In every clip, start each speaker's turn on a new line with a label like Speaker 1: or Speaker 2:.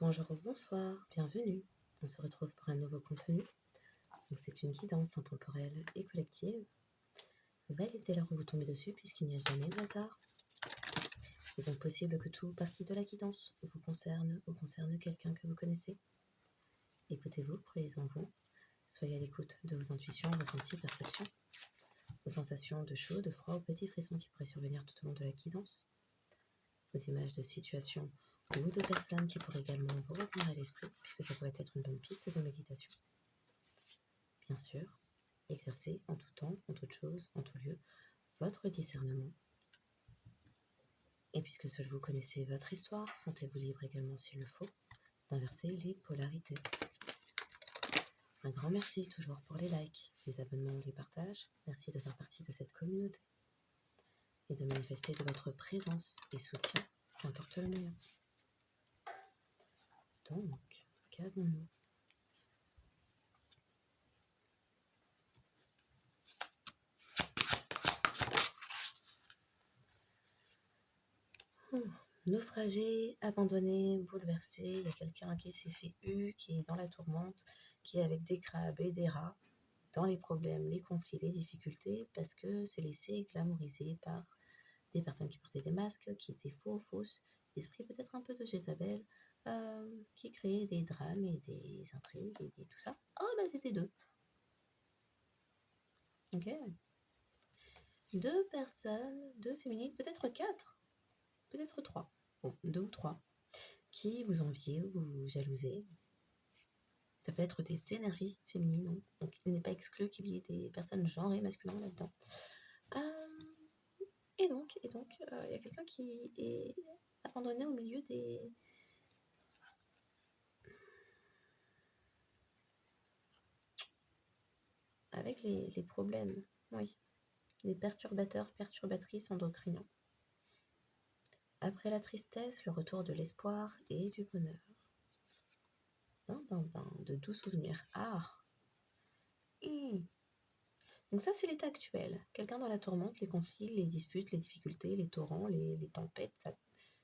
Speaker 1: Bonjour ou bonsoir, bienvenue. On se retrouve pour un nouveau contenu. Donc c'est une guidance intemporelle et collective. Validez l'heure où vous tombez dessus puisqu'il n'y a jamais de hasard. Il est donc possible que tout partie de la guidance vous concerne ou concerne quelqu'un que vous connaissez. Écoutez-vous, croyez en vous. Soyez à l'écoute de vos intuitions, ressentis, perceptions, vos sensations de chaud, de froid ou petits frissons qui pourraient survenir tout au long de la guidance, vos images de situations ou de personnes qui pourraient également vous revenir à l'esprit, puisque ça pourrait être une bonne piste de méditation. Bien sûr, exercez en tout temps, en toute chose, en tout lieu, votre discernement. Et puisque seul vous connaissez votre histoire, sentez-vous libre également s'il le faut, d'inverser les polarités. Un grand merci toujours pour les likes, les abonnements, les partages. Merci de faire partie de cette communauté et de manifester de votre présence et soutien, qu'importe le moyen. Donc, qu'avons-nous ? Naufragé, abandonné, bouleversé, il y a quelqu'un qui s'est fait qui est dans la tourmente, qui est avec des crabes et des rats, dans les problèmes, les conflits, les difficultés, parce que c'est laissé glamouriser par des personnes qui portaient des masques, qui étaient fausses, esprit peut-être un peu de Jézabel, qui créaient des drames et des intrigues et tout ça. Oh, c'était 2. Ok. 2 personnes, 2 féminines, peut-être 4, peut-être 3. Bon, 2 ou 3, qui vous enviez ou vous jalousez. Ça peut être des énergies féminines, donc il n'est pas exclu qu'il y ait des personnes genrées masculines là-dedans. Et donc, il y a quelqu'un qui est abandonné au milieu des... avec les problèmes, oui, les perturbateurs, perturbatrices endocriniens. Après la tristesse, le retour de l'espoir et du bonheur. De doux souvenirs. Donc ça, c'est l'état actuel. Quelqu'un dans la tourmente, les conflits, les disputes, les difficultés, les torrents, les tempêtes,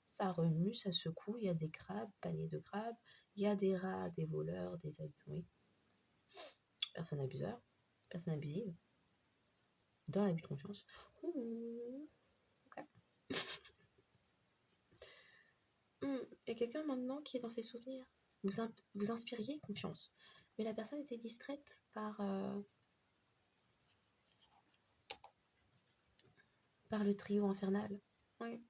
Speaker 1: ça remue, ça secoue. Il y a des crabes, paniers de crabes. Il y a des rats, des voleurs, des abus. Oui. Personne abuseur, personne abusive. Dans l'abus de confiance. Ok. Il y a quelqu'un maintenant qui est dans ses souvenirs. Vous inspiriez confiance. Mais la personne était distraite par le trio infernal. Oui.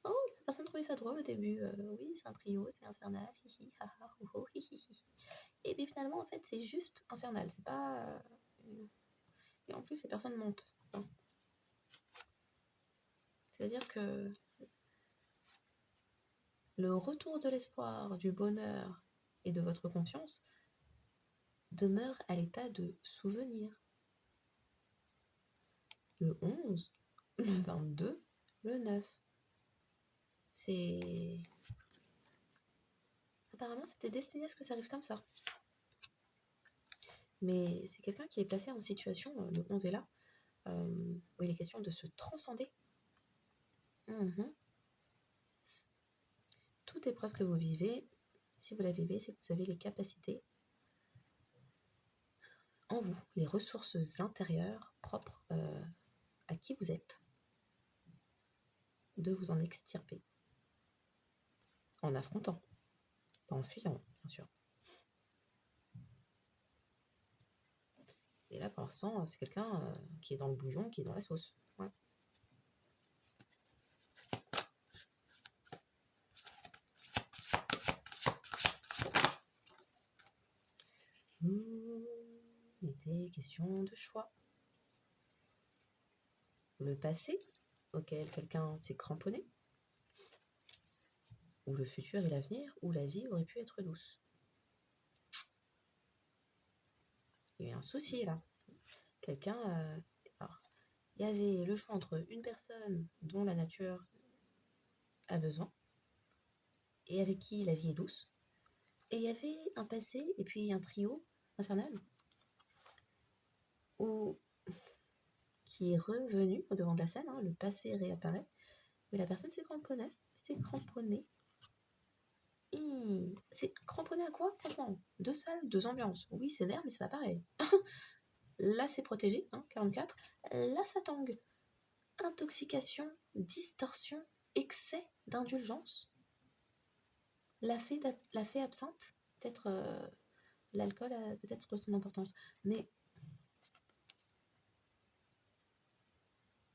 Speaker 1: Oh, la personne trouvait ça drôle au début. Oui, c'est un trio, c'est infernal. Hihi, haha, ho, hihi. Et puis finalement, en fait, c'est juste infernal. C'est pas... Et en plus, ces personnes mentent. C'est-à-dire que le retour de l'espoir, du bonheur et de votre confiance demeure à l'état de souvenir. Le 11, le 22, le 9. C'est... Apparemment, c'était destiné à ce que ça arrive comme ça. Mais c'est quelqu'un qui est placé en situation, le 11 est là, où il est question de se transcender. Toute épreuve que vous vivez, si vous la vivez, c'est que vous avez les capacités en vous, les ressources intérieures propres à qui vous êtes, de vous en extirper. En affrontant, pas en fuyant, bien sûr. Et là, pour l'instant, c'est quelqu'un qui est dans le bouillon, qui est dans la sauce. Ouais. Il était question de choix. Le passé, auquel quelqu'un s'est cramponné, ou le futur et l'avenir, où la vie aurait pu être douce. Il y a eu un souci là. Quelqu'un... il y avait le choix entre une personne dont la nature a besoin, et avec qui la vie est douce, et il y avait un passé, et puis un trio infernal, qui est revenu au devant de la scène, le passé réapparaît, mais la personne s'est cramponnée. C'est cramponné à quoi, franchement? 2 salles, 2 ambiances. Oui, c'est vert, mais c'est pas pareil. Là, c'est protégé, hein, 44. Là, ça tangue. Intoxication, distorsion, excès d'indulgence. La fée absinthe, peut-être l'alcool a peut-être son importance, mais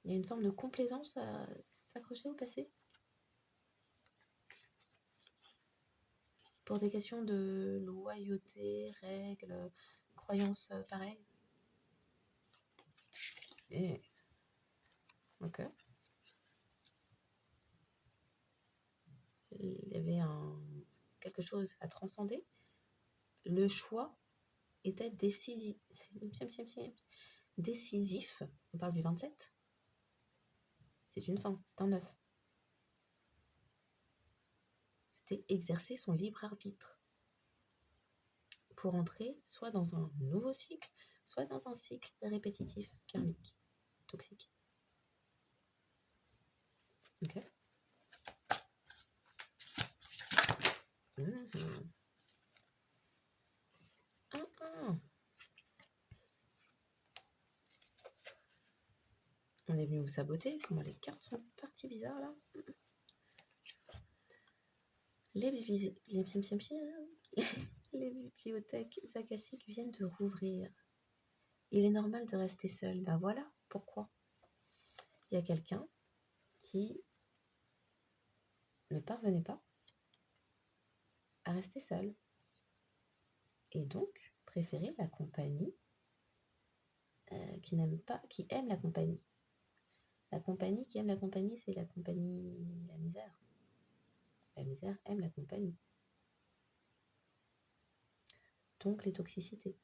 Speaker 1: il y a une forme de complaisance à s'accrocher au passé. Pour des questions de loyauté, règles, croyances pareilles. Et... ok. Il y avait quelque chose à transcender. Le choix était décisif. On parle du 27. C'est une fin, c'est un 9. C'était exercer son libre arbitre pour entrer soit dans un nouveau cycle, soit dans un cycle répétitif, karmique, toxique. Ok. On est venu vous saboter. Comment les cartes sont parties bizarres là. Les bibliothèques akashiques viennent de rouvrir. Il est normal de rester seul. Ben voilà pourquoi. Il y a quelqu'un qui ne parvenait pas à rester seul. Et donc, préférait la compagnie qui aime la compagnie. La compagnie qui aime la compagnie, c'est la compagnie, la misère. La misère aime la compagnie. Donc les toxicités.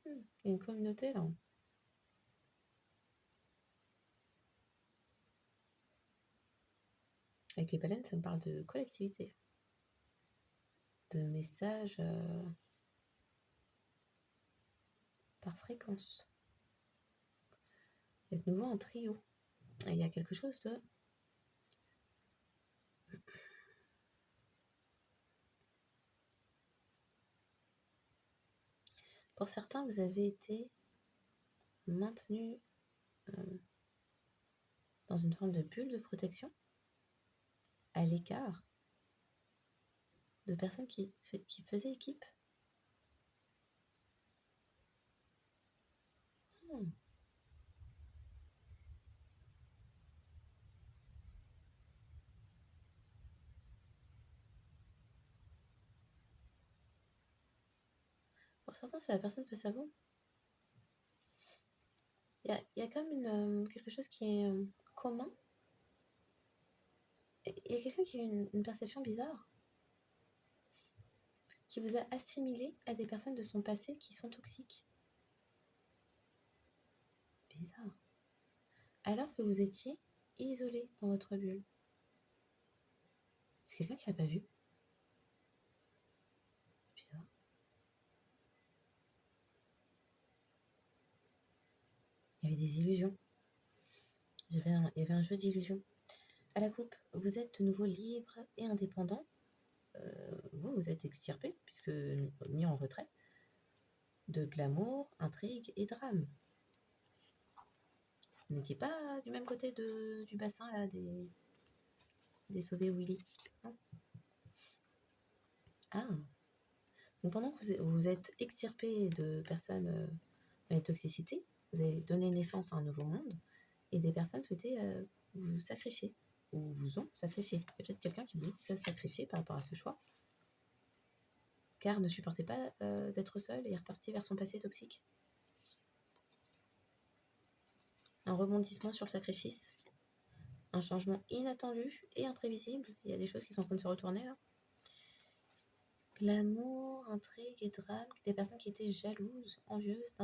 Speaker 1: Il y a une communauté là. Avec les baleines, ça me parle de collectivité. De messages par fréquence. Il y a de nouveau un trio. Et il y a quelque chose de... Pour certains, vous avez été maintenu dans une forme de bulle de protection, à l'écart de personnes qui faisaient équipe. Pour certains, c'est la personne face à vous. Il y a quand même quelque chose qui est commun. Il y a quelqu'un qui a une perception bizarre, qui vous a assimilé à des personnes de son passé qui sont toxiques. Bizarre. Alors que vous étiez isolé dans votre bulle. C'est quelqu'un qui l'a pas vu. Bizarre. Il y avait des illusions. Il y avait un jeu d'illusions. À la coupe, vous êtes de nouveau libre et indépendant. Vous êtes extirpé, puisque mis en retrait, de glamour, intrigue et drame. Vous n'étiez pas du même côté du bassin, là, des sauvés Willy. Non. Ah. Donc pendant que vous êtes extirpé de personnes dans les toxicités, vous avez donné naissance à un nouveau monde, et des personnes souhaitaient vous sacrifier, ou vous ont sacrifié. Il y a peut-être quelqu'un qui vous a sacrifié par rapport à ce choix, car ne supportait pas d'être seul et est reparti vers son passé toxique. Un rebondissement sur le sacrifice, un changement inattendu et imprévisible. Il y a des choses qui sont en train de se retourner là. Glamour, intrigue et drame, des personnes qui étaient jalouses, envieuses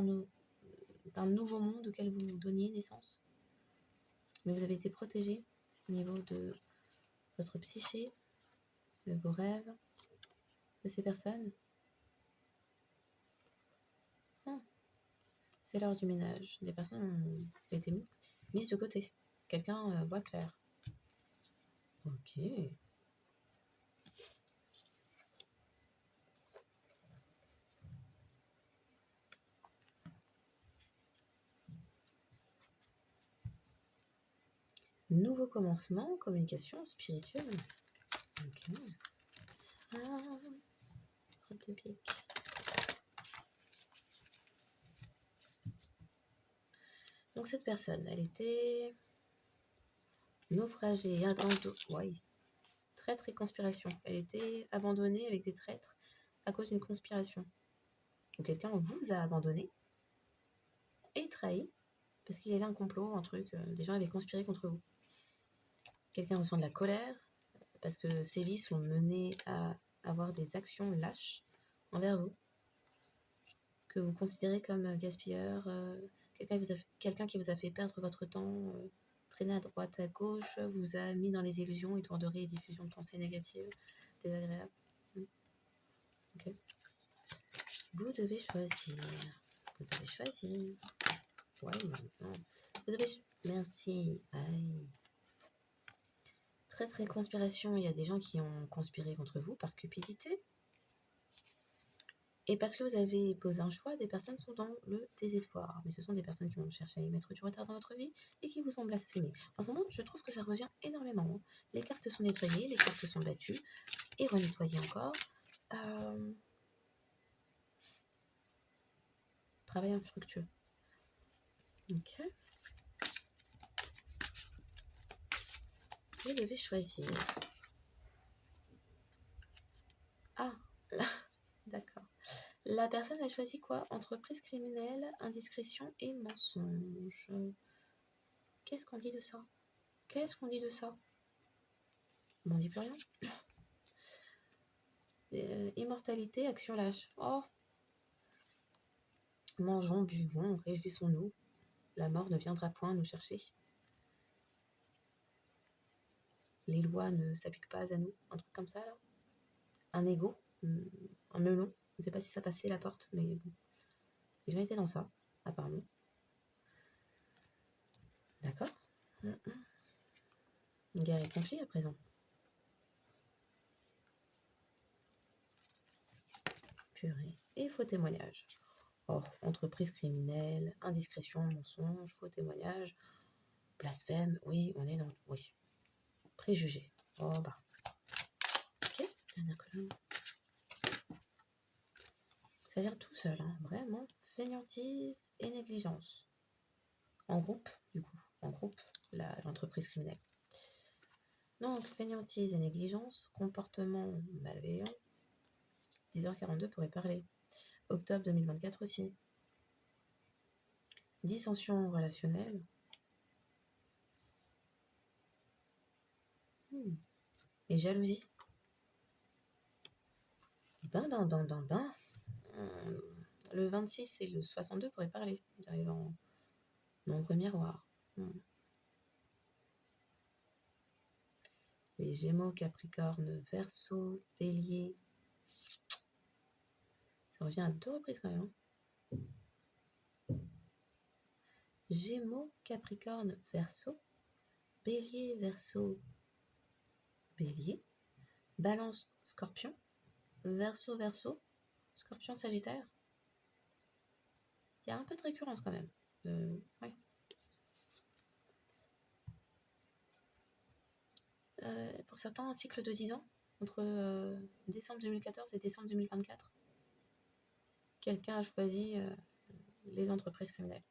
Speaker 1: d'un nouveau monde auquel vous donniez naissance. Mais vous avez été protégé au niveau de votre psyché, de vos rêves, de ces personnes. C'est l'heure du ménage. Des personnes ont été mises de côté. Quelqu'un voit clair. Ok. Nouveau commencement, communication spirituelle. Ok. Ah, de pique. Donc cette personne, elle était naufragée, ouais. Traître et conspiration. Elle était abandonnée avec des traîtres à cause d'une conspiration. Donc quelqu'un vous a abandonné et trahi parce qu'il y avait un complot, un truc, des gens avaient conspiré contre vous. Quelqu'un ressent de la colère parce que ces vices l'ont mené à avoir des actions lâches envers vous, que vous considérez comme gaspilleur, quelqu'un qui vous a fait perdre votre temps, traîner à droite, à gauche, vous a mis dans les illusions, étourderies et diffusion de pensées négatives, désagréables. Ok. Vous devez choisir. Vous devez choisir. Ouais, maintenant. Vous devez... Merci. Aïe. Très conspiration. Il y a des gens qui ont conspiré contre vous par cupidité. Et parce que vous avez posé un choix, des personnes sont dans le désespoir. Mais ce sont des personnes qui vont chercher à y mettre du retard dans votre vie et qui vous ont blasphémé. En ce moment, je trouve que ça revient énormément. Les cartes sont nettoyées, les cartes sont battues et renettoyées encore. Travail infructueux. Ok. Vous devez choisir. Ah, là, d'accord. La personne a choisi quoi? Entreprise criminelle, indiscrétion et mensonge. Qu'est-ce qu'on dit de ça? Qu'est-ce qu'on dit de ça? On n'en dit plus rien. Immortalité, action lâche. Oh. Mangeons, buvons, réjouissons-nous. La mort ne viendra point nous chercher. Les lois ne s'appliquent pas à nous. Un truc comme ça, là. Un égo, un melon. Je ne sais pas si ça passait la porte, mais bon. Les gens étaient dans ça, apparemment. D'accord. Guerre et conflit à présent. Purée. Et faux témoignage. Oh, entreprise criminelle, indiscrétion, mensonge, faux témoignage, blasphème, oui, on est dans... Oui. Préjugé. Oh, bah. Ok, dernière colonne. Ça vient tout seul, hein, vraiment. Fainéantise et négligence. En groupe, du coup. En groupe, l'entreprise criminelle. Donc, fainéantise et négligence, comportement malveillant. 10h42 pourrait parler. Octobre 2024 aussi. Dissension relationnelle. Et jalousie. Ben. Le 26 et le 62 pourraient parler. Ils arrivent en nombre miroir. Les Gémeaux, Capricorne, Verseau, Bélier. Ça revient à 2 reprises quand même. Gémeaux, Capricorne, Verseau, Bélier, Verseau, Bélier, Balance, Scorpion, Verseau, Scorpion, Sagittaire. Il y a un peu de récurrence quand même. Ouais. Pour certains, un cycle de 10 ans, entre décembre 2014 et décembre 2024. Quelqu'un a choisi les entreprises criminelles.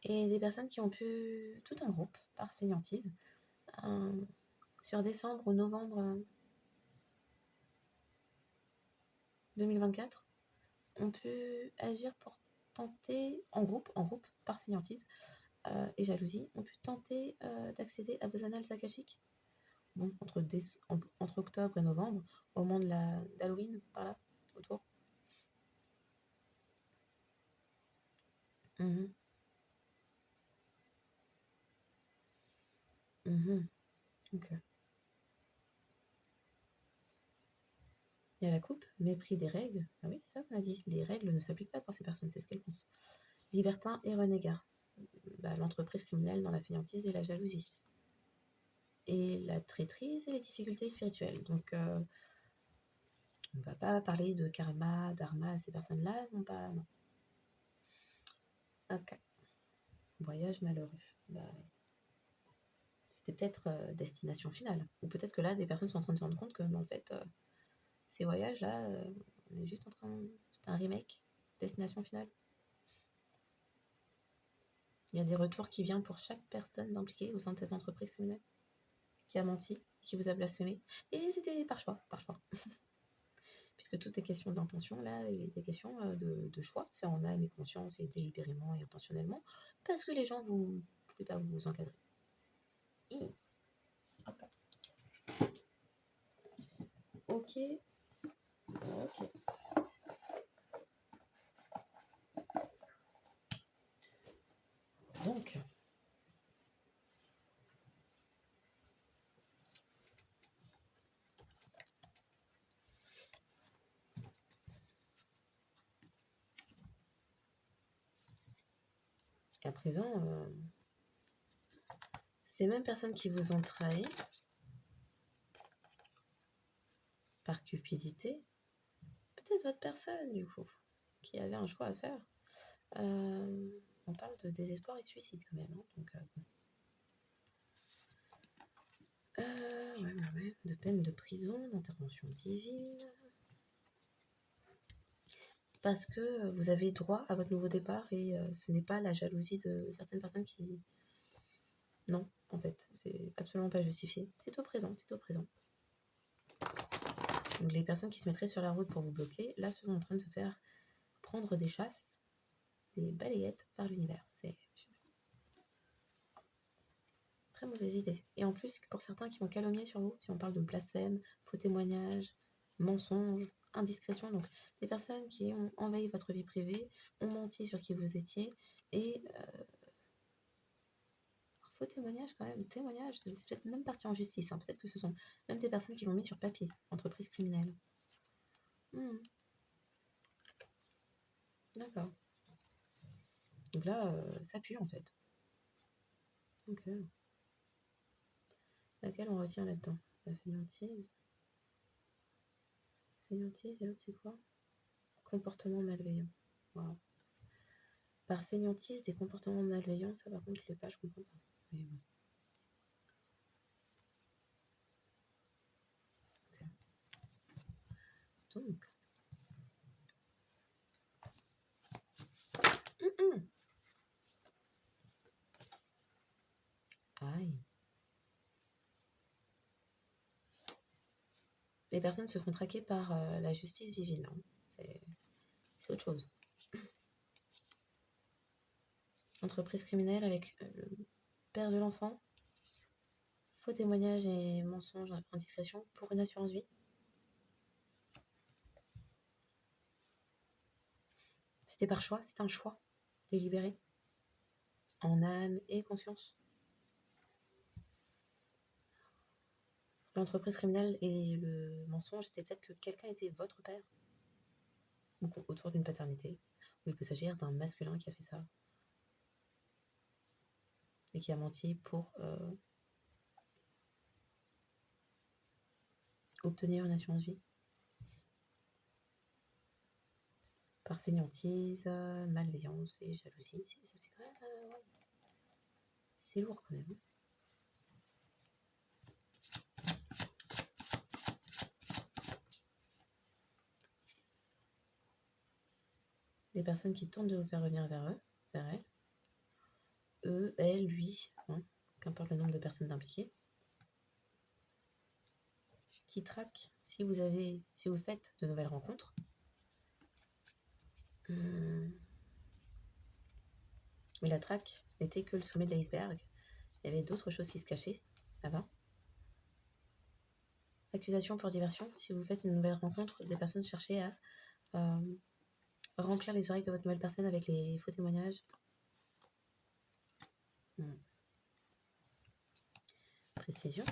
Speaker 1: Et des personnes qui ont pu, tout un groupe, par fainéantise, sur décembre ou novembre 2024, ont pu agir pour tenter, en groupe, par fainéantise et jalousie, ont pu tenter d'accéder à vos annales akashiques. Bon, entre octobre et novembre, au moment d'Halloween, par là, autour. Ok. Il y a la coupe, mépris des règles. Ah oui, c'est ça qu'on a dit. Les règles ne s'appliquent pas pour ces personnes, c'est ce qu'elles pensent. Libertin et renégat. L'entreprise criminelle dans la fainéantise et la jalousie. Et la traîtrise et les difficultés spirituelles. Donc, on ne va pas parler de karma, dharma à ces personnes-là. Non, pas, non. Ok. Voyage malheureux. C'était peut-être destination finale. Ou peut-être que là, des personnes sont en train de se rendre compte que, en fait, ces voyages-là, on est juste en train... C'est un remake. Destination finale. Il y a des retours qui viennent pour chaque personne impliquée au sein de cette entreprise criminelle qui a menti, qui vous a blasphémé. Et c'était par choix, par choix. Puisque tout est question d'intention, là, il était question de choix, fait en âme et conscience et délibérément et intentionnellement, parce que les gens, vous ne pouvez pas vous encadrer. Ok. Ok. Donc, à présent, ces mêmes personnes qui vous ont trahi par cupidité, peut-être votre personne, du coup, qui avait un choix à faire. On parle de désespoir et de suicide, quand même. Hein, donc, ouais. De peine de prison, d'intervention divine. Parce que vous avez droit à votre nouveau départ et ce n'est pas la jalousie de certaines personnes qui... Non, en fait, c'est absolument pas justifié. C'est au présent, c'est au présent. Donc les personnes qui se mettraient sur la route pour vous bloquer, là, sont en train de se faire prendre des chasses, des balayettes par l'univers. C'est très mauvaise idée. Et en plus, pour certains qui vont calomnier sur vous, si on parle de blasphème, faux témoignages, mensonges, indiscrétion, donc des personnes qui ont envahi votre vie privée, ont menti sur qui vous étiez, et faux témoignage quand même, témoignage, c'est peut-être même parti en justice, hein. Peut-être que ce sont même des personnes qui l'ont mis sur papier, entreprise criminelle. D'accord. Donc là, ça pue en fait. Ok. Laquelle on retient là-dedans? La fainéantise. Fainéantise et l'autre c'est quoi? Comportement malveillant. Wow. Par fainéantise, des comportements malveillants, ça par contre, les pages, je comprends pas. Mais bon. Okay. Donc. Aïe. Les personnes se font traquer par la justice divine. Hein. C'est autre chose. Entreprise criminelle avec le père de l'enfant. Faux témoignages et mensonges, indiscrétion pour une assurance vie. C'était par choix, c'est un choix délibéré, en âme et conscience. L'entreprise criminelle et le mensonge, c'était peut-être que quelqu'un était votre père, ou autour d'une paternité, ou il peut s'agir d'un masculin qui a fait ça, et qui a menti pour obtenir une assurance vie. Par fainéantise, malveillance et jalousie, ça fait quand même... ouais. C'est lourd quand même. Des personnes qui tentent de vous faire revenir vers eux, vers elles. Eux, elles, lui, hein, qu'importe le nombre de personnes impliquées. Qui traquent si vous faites de nouvelles rencontres. Mais la traque n'était que le sommet de l'iceberg. Il y avait d'autres choses qui se cachaient là-bas. Accusation pour diversion. Si vous faites une nouvelle rencontre, des personnes cherchaient à remplir les oreilles de votre nouvelle personne avec les faux témoignages. Précision.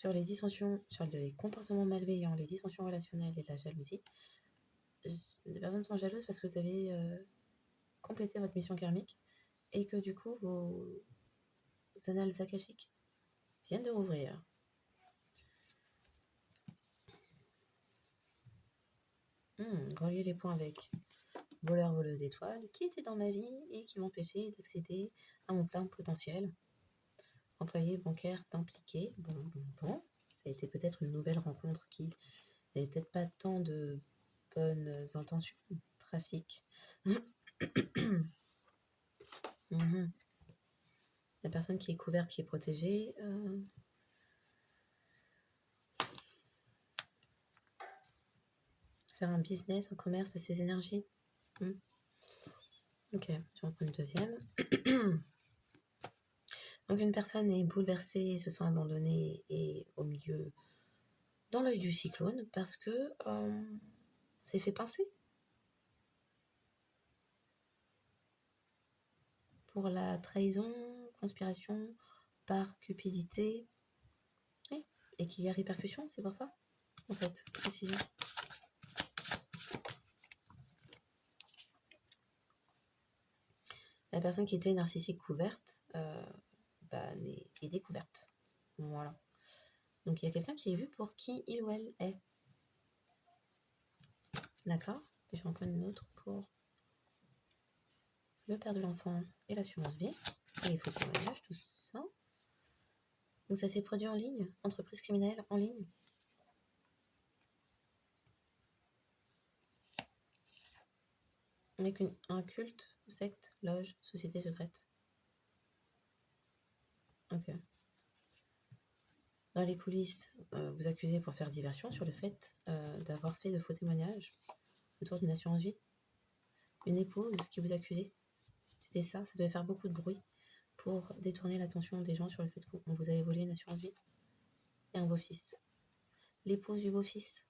Speaker 1: sur les dissensions, sur les comportements malveillants, les dissensions relationnelles et la jalousie. Les personnes sont jalouses parce que vous avez complété votre mission karmique et que du coup, vos annales akashiques viennent de rouvrir. Relier les points avec voleur, voleuse étoile, qui était dans ma vie et qui m'empêchait d'accéder à mon plein potentiel. Employé bancaire impliqué. Bon. Ça a été peut-être une nouvelle rencontre qui n'avait peut-être pas tant de bonnes intentions. Trafic. La personne qui est couverte, qui est protégée. Faire un business, un commerce de ses énergies. Ok, je vais en prendre une deuxième. Donc une personne est bouleversée, se sent abandonnée et au milieu, dans l'œil du cyclone, parce que s'est fait pincer. Pour la trahison, conspiration, par cupidité, oui, et qu'il y a répercussion, c'est pour ça, en fait, précision. La personne qui était narcissique couverte est découverte. Voilà. Donc il y a quelqu'un qui est vu pour qui il ou elle est. D'accord. Et je vais en prendre une autre pour le père de l'enfant et l'assurance vie. Et il faut qu'on voyage tout ça. Donc ça s'est produit en ligne, entreprise criminelle en ligne. Avec un culte, secte, loge, société secrète. Ok. Dans les coulisses, vous accusez pour faire diversion sur le fait d'avoir fait de faux témoignages autour d'une assurance vie. Une épouse qui vous accusait. C'était ça devait faire beaucoup de bruit pour détourner l'attention des gens sur le fait qu'on vous avait volé une assurance vie. Et un beau-fils. L'épouse du beau-fils.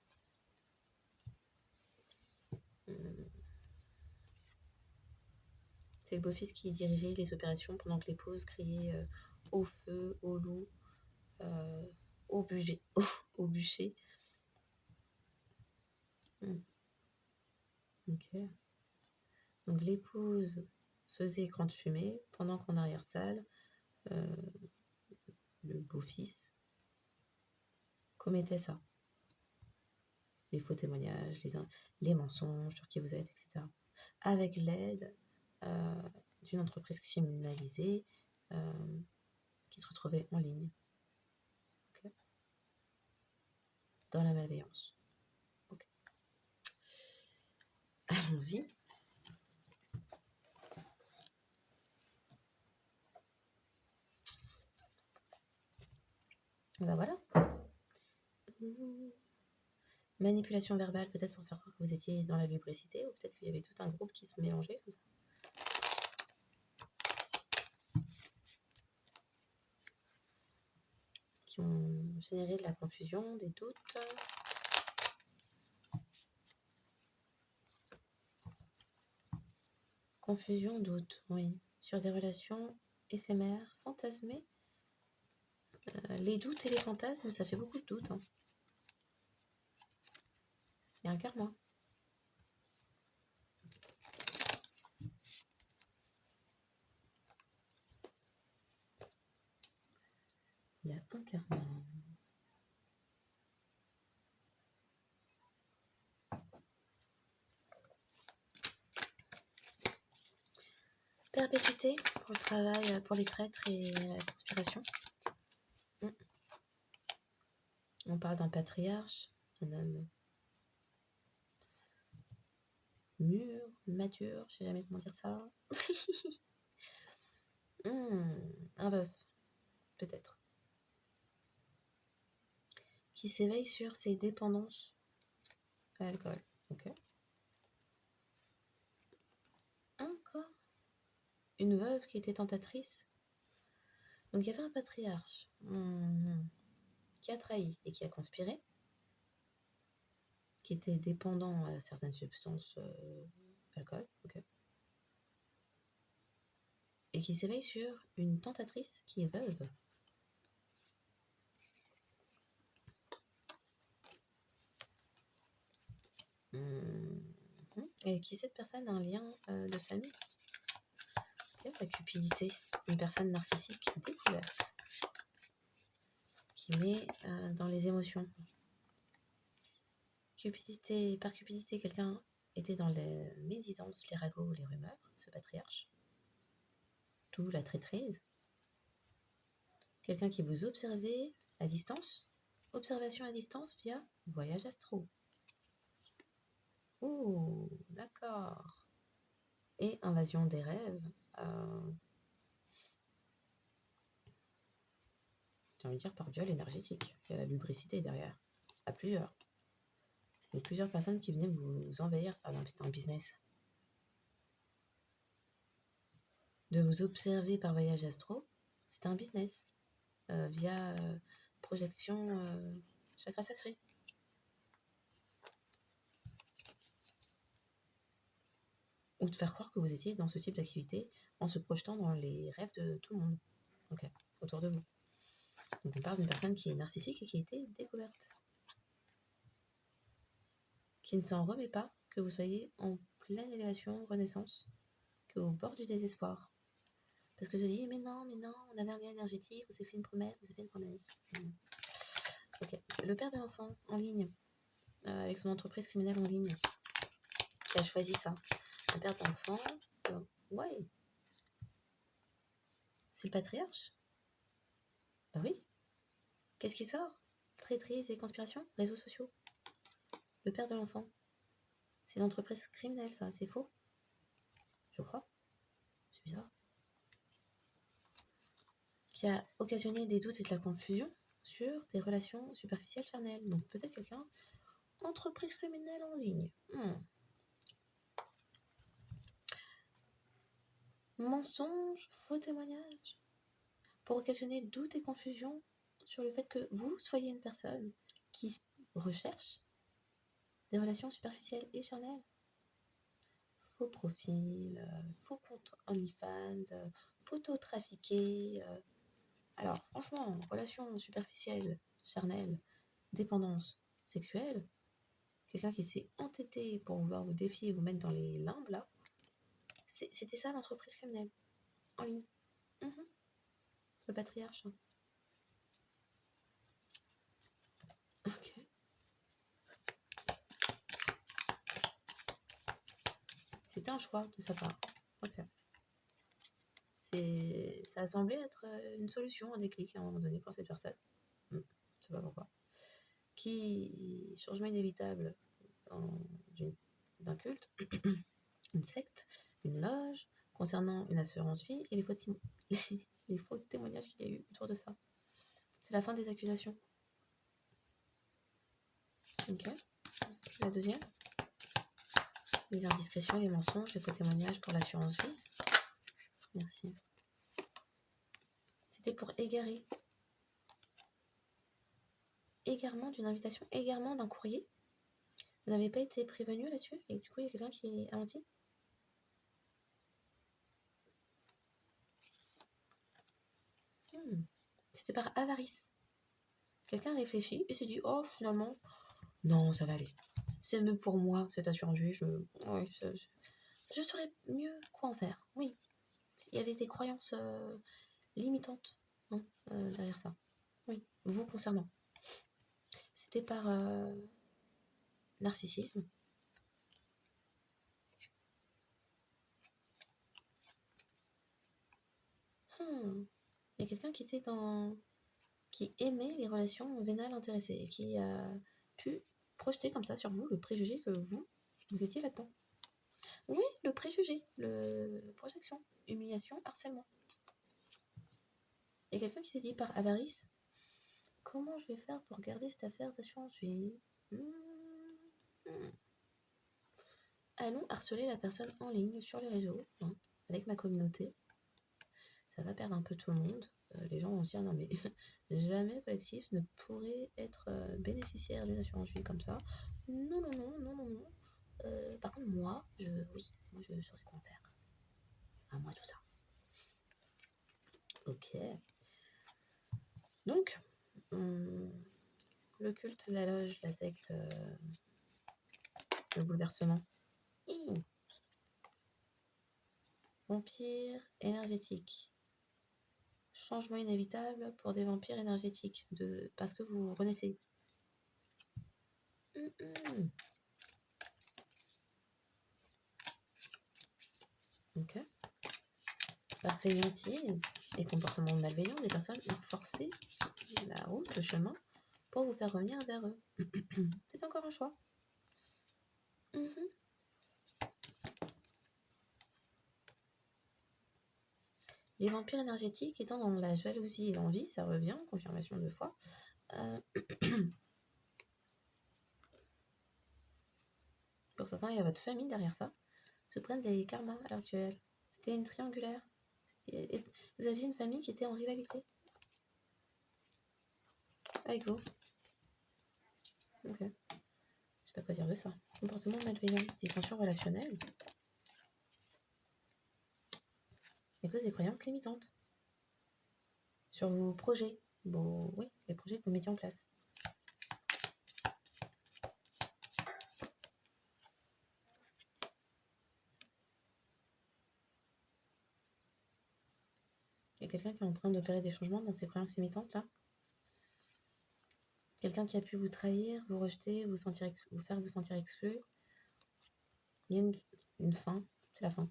Speaker 1: C'est le beau-fils qui dirigeait les opérations pendant que l'épouse criait au feu, au loup, au bûcher. Au bûcher. Ok. Donc l'épouse faisait écran de fumée pendant qu'en arrière-salle, le beau-fils commettait ça. Les faux témoignages, les mensonges sur qui vous êtes, etc. Avec l'aide d'une entreprise criminalisée qui se retrouvait en ligne. Okay. Dans la malveillance. Okay. Allons-y. Ben voilà. Manipulation verbale, peut-être pour faire croire que vous étiez dans la lubricité, ou peut-être qu'il y avait tout un groupe qui se mélangeait comme ça. Qui ont généré de la confusion, des doutes. Confusion, doute, oui. Sur des relations éphémères, fantasmées. Les doutes et les fantasmes, ça fait beaucoup de doutes. Hein. Il y a un karma. Il y a un karma. Perpétuité pour le travail, pour les traîtres et la conspiration. On parle d'un patriarche, un homme mûr, mature, je sais jamais comment dire ça. Un veuf, peut-être. Qui s'éveille sur ses dépendances à l'alcool. Ok. Encore une veuve qui était tentatrice. Donc il y avait un patriarche qui a trahi et qui a conspiré, qui était dépendant à certaines substances, alcool, ok. Et qui s'éveille sur une tentatrice qui est veuve. Et qui cette personne a un lien de famille? Okay, la cupidité, une personne narcissique découverte, qui met dans les émotions. Cupidité, par cupidité, quelqu'un était dans les médisances, les ragots, les rumeurs, ce patriarche. D'où la traîtrise. Quelqu'un qui vous observait à distance. Observation à distance via voyage astro. Oh, d'accord. Et invasion des rêves. J'ai envie de dire par viol énergétique. Il y a la lubricité derrière. À plusieurs. Et plusieurs personnes qui venaient vous envahir. Ah non, c'était un business. De vous observer par voyage astro, c'était un business. Via projection chakra sacré. Ou de faire croire que vous étiez dans ce type d'activité en se projetant dans les rêves de tout le monde. Ok, autour de vous. Donc on parle d'une personne qui est narcissique et qui a été découverte. Qui ne s'en remet pas que vous soyez en pleine élévation, renaissance, que au bord du désespoir. Parce que je dis, mais non, on avait un lien énergétique, on s'est fait une promesse. Ok, le père de l'enfant en ligne, avec son entreprise criminelle en ligne, qui a choisi ça. Un père d'enfant, ouais, c'est le patriarche. Bah oui. Qu'est-ce qui sort? Traîtrise et conspiration, réseaux sociaux. Le père de l'enfant. C'est une entreprise criminelle, ça, c'est faux. Je crois. C'est bizarre. Qui a occasionné des doutes et de la confusion sur des relations superficielles charnelles. Donc peut-être quelqu'un, entreprise criminelle en ligne. Mensonge, faux témoignage. Pour occasionner doutes et confusion sur le fait que vous soyez une personne qui recherche des relations superficielles et charnelles. Faux profil, faux compte OnlyFans, photos trafiquées. Alors franchement, relations superficielles, charnelles, dépendance sexuelle, quelqu'un qui s'est entêté pour vouloir vous défier et vous mettre dans les limbes là, c'était ça l'entreprise criminelle, en ligne. Le patriarche. Ok. C'était un choix de sa part. Ok. Ça a semblé être une solution, un déclic à un moment donné pour cette personne. Je sais pas pourquoi. Qui, changement inévitable d'un culte, une secte, une loge, concernant une assurance vie et les faux témoignages qu'il y a eu autour de ça. C'est la fin des accusations. Ok. La deuxième. Les indiscrétions, les mensonges, les faux témoignages pour l'assurance vie. Merci. C'était pour égarer. Égarement d'une invitation, égarement d'un courrier. Vous n'avez pas été prévenu là-dessus et du coup il y a quelqu'un qui a menti. C'était par avarice. Quelqu'un réfléchit et s'est dit, oh finalement, non ça va aller. C'est même pour moi cette assurance vie, je saurais mieux quoi en faire. Oui, il y avait des croyances limitantes derrière ça. Oui, vous concernant. C'était par narcissisme. Il y a quelqu'un qui aimait les relations vénales intéressées et qui a pu projeter comme ça sur vous le préjugé que vous étiez là-dedans. Oui, le préjugé, le projection, humiliation, harcèlement. Il y a quelqu'un qui s'est dit par avarice, comment je vais faire pour garder cette affaire d'assurance vie? Allons harceler la personne en ligne sur les réseaux, avec ma communauté. Ça va perdre un peu tout le monde. Les gens vont se dire, non mais jamais collectif ne pourrait être bénéficiaire d'une assurance vie comme ça. Non. Par contre, moi, je saurais quoi faire. À moi, tout ça. Ok. Donc, le culte, la loge, la secte, le bouleversement. Hi. Vampire énergétique. Changement inévitable pour des vampires énergétiques. Parce que vous renaissez. Ok. Par fainéantise et comportement malveillant, des personnes ont forcé la route, le chemin, pour vous faire revenir vers eux. C'est encore un choix. Les vampires énergétiques étant dans la jalousie et l'envie, ça revient, confirmation 2 fois. Pour certains, il y a votre famille derrière ça, se prennent des karmas à l'heure actuelle. C'était une triangulaire. Et vous aviez une famille qui était en rivalité avec vous. Ok. Je sais pas quoi dire de ça. Comportement malveillant, dissension relationnelle. À cause des croyances limitantes. Sur vos projets. Oui, les projets que vous mettiez en place. Il y a quelqu'un qui est en train d'opérer des changements dans ces croyances limitantes là. Quelqu'un qui a pu vous trahir, vous rejeter, vous faire vous sentir exclu. Il y a une fin, c'est la fin.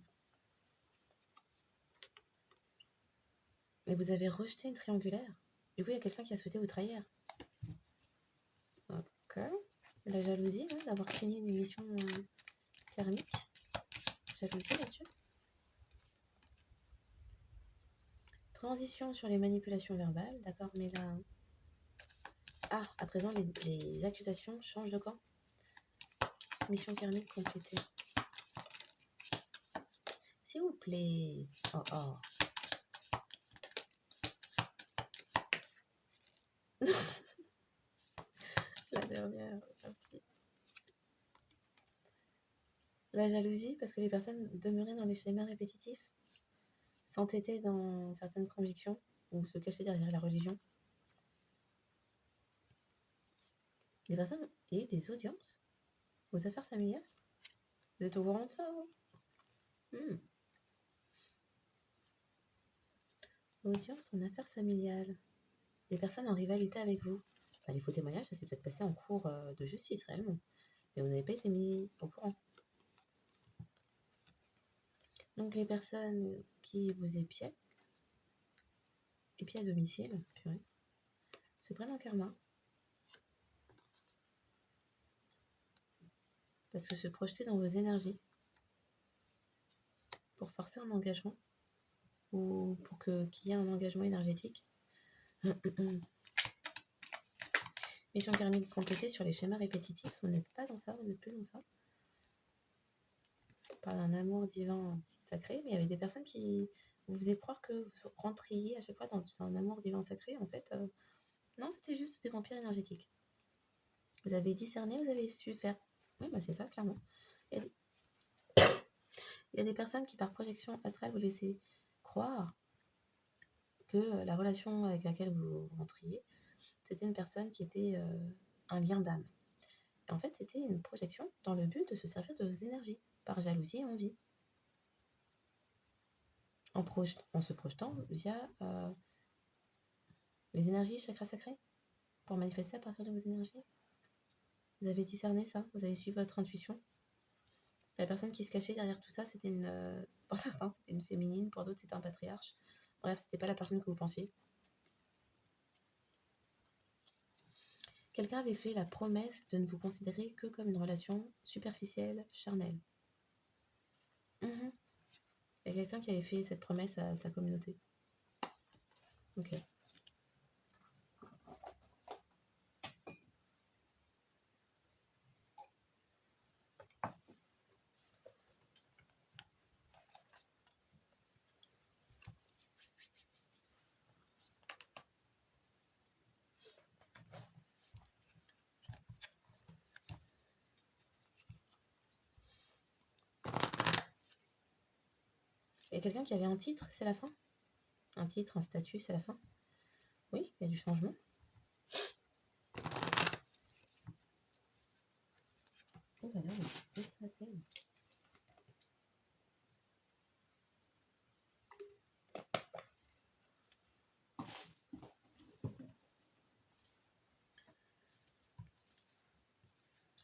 Speaker 1: Et vous avez rejeté une triangulaire. Du coup, il y a quelqu'un qui a souhaité vous trahir. Ok. La jalousie, hein, d'avoir fini une émission karmique. Jalousie là-dessus. Transition sur les manipulations verbales, d'accord, mais là... Ah, à présent, les accusations changent de camp. Mission karmique complétée. S'il vous plaît. Oh. La dernière, merci. La jalousie, parce que les personnes demeuraient dans les schémas répétitifs, s'entêtaient dans certaines convictions, ou se cachaient derrière la religion. Les personnes aient des audiences aux affaires familiales. Vous êtes au courant de ça, vous? Audience en affaires familiales. Des personnes en rivalité avec vous. Enfin, les faux témoignages, ça s'est peut-être passé en cours de justice, réellement. Mais vous n'avez pas été mis au courant. Donc, les personnes qui vous épiaient, à domicile, purée, se prennent un karma. Parce que se projeter dans vos énergies pour forcer un engagement ou pour qu'il y ait un engagement énergétique. Mission karmique complétée sur les schémas répétitifs. Vous n'êtes pas dans ça, vous n'êtes plus dans ça. On parle d'un amour divin sacré, mais il y avait des personnes qui vous faisaient croire que vous rentriez à chaque fois dans un amour divin sacré. En fait, non, c'était juste des vampires énergétiques. Vous avez discerné, vous avez su faire. Oui, bah c'est ça, clairement. Il y a des personnes qui, par projection astrale, vous laissez croire que la relation avec laquelle vous rentriez, c'était une personne qui était un lien d'âme. Et en fait, c'était une projection dans le but de se servir de vos énergies, par jalousie et envie. En se projetant via les énergies chakras sacrés, pour manifester à partir de vos énergies. Vous avez discerné ça, vous avez suivi votre intuition. La personne qui se cachait derrière tout ça, c'était pour certains, c'était une féminine, pour d'autres, c'était un patriarche. Bref, c'était pas la personne que vous pensiez. Quelqu'un avait fait la promesse de ne vous considérer que comme une relation superficielle, charnelle. Il y a quelqu'un qui avait fait cette promesse à sa communauté. Ok. Il y a quelqu'un qui avait un titre, c'est la fin. Un titre, un statut, c'est la fin. Oui, il y a du changement. Oh là là,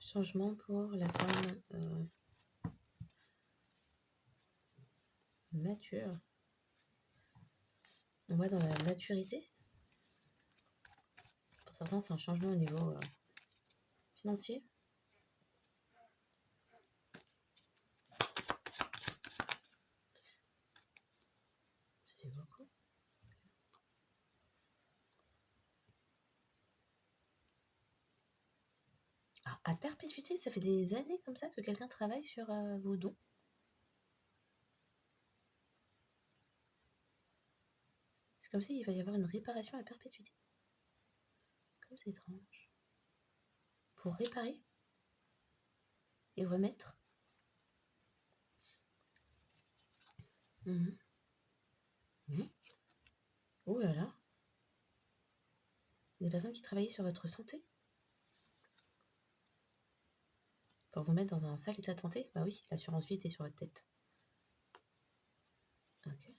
Speaker 1: Changement pour la femme mature. On voit dans la maturité. Pour certains, c'est un changement au niveau financier. C'est beaucoup. Alors, à perpétuité, ça fait des années comme ça que quelqu'un travaille sur vos dons. C'est comme s'il va y avoir une réparation à perpétuité. Comme c'est étrange. Pour réparer et remettre. Oh là là. Des personnes qui travaillaient sur votre santé. Pour vous mettre dans un sale état de santé. Bah oui, l'assurance vie était sur votre tête. Ok.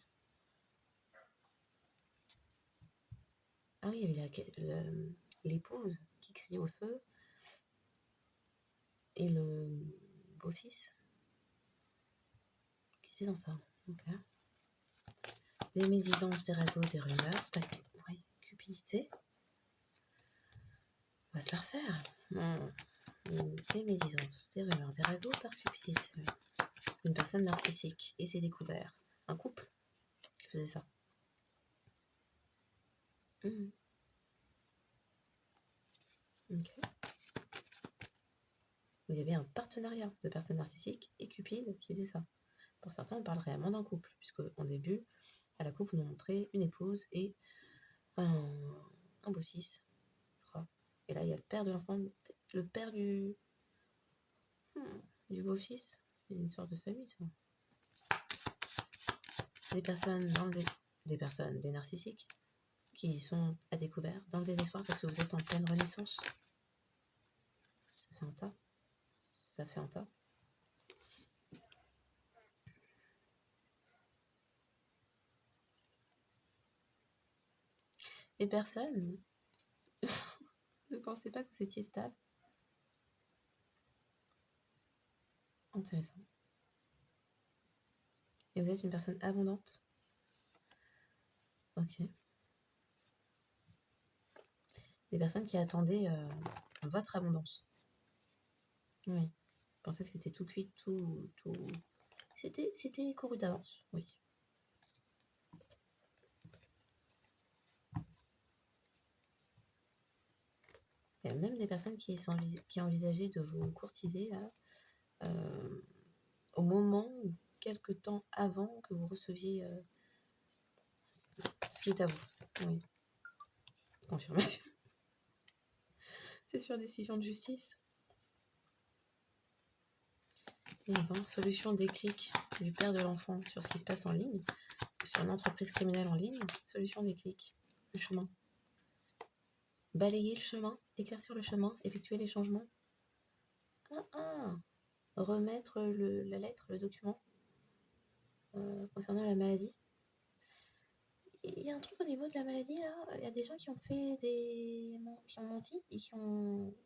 Speaker 1: Ah oui, il y avait l'épouse qui criait au feu. Et le beau-fils qui était dans ça. Ok. Des médisances, des ragots, des rumeurs. Ouais, cupidité. On va se la refaire. Des médisances, des rumeurs, des ragots par cupidité. Une personne narcissique et c'est découvert. Un couple qui faisait ça. Ok. Il y avait un partenariat de personnes narcissiques et cupides qui faisait ça. Pour certains, on parle réellement d'un couple, puisque en début, à la couple, on nous montrait une épouse et un beau-fils, je crois. Et là, il y a le père de l'enfant, le père du beau-fils. C'est une sorte de famille, ça. Des personnes, des narcissiques qui sont à découvert, dans le désespoir, parce que vous êtes en pleine renaissance. Ça fait un tas. Ça fait un tas. Les personnes ne pensaient pas que vous étiez stable. Intéressant. Et vous êtes une personne abondante. Ok. Des personnes qui attendaient votre abondance. Oui. Je pensais que c'était tout cuit, tout... C'était couru d'avance, oui. Il y a même des personnes qui envisageaient de vous courtiser là, au moment ou quelque temps avant que vous receviez ce qui est à vous. Oui. Confirmation. C'est sur décision de justice. Et ben, solution déclic du père de l'enfant sur ce qui se passe en ligne, sur une entreprise criminelle en ligne. Solution déclic, le chemin. Balayer le chemin, éclaircir le chemin, effectuer les changements. Remettre la lettre, le document concernant la maladie. Il y a un truc au niveau de la maladie là, il y a des gens qui ont fait qui ont menti et qui ont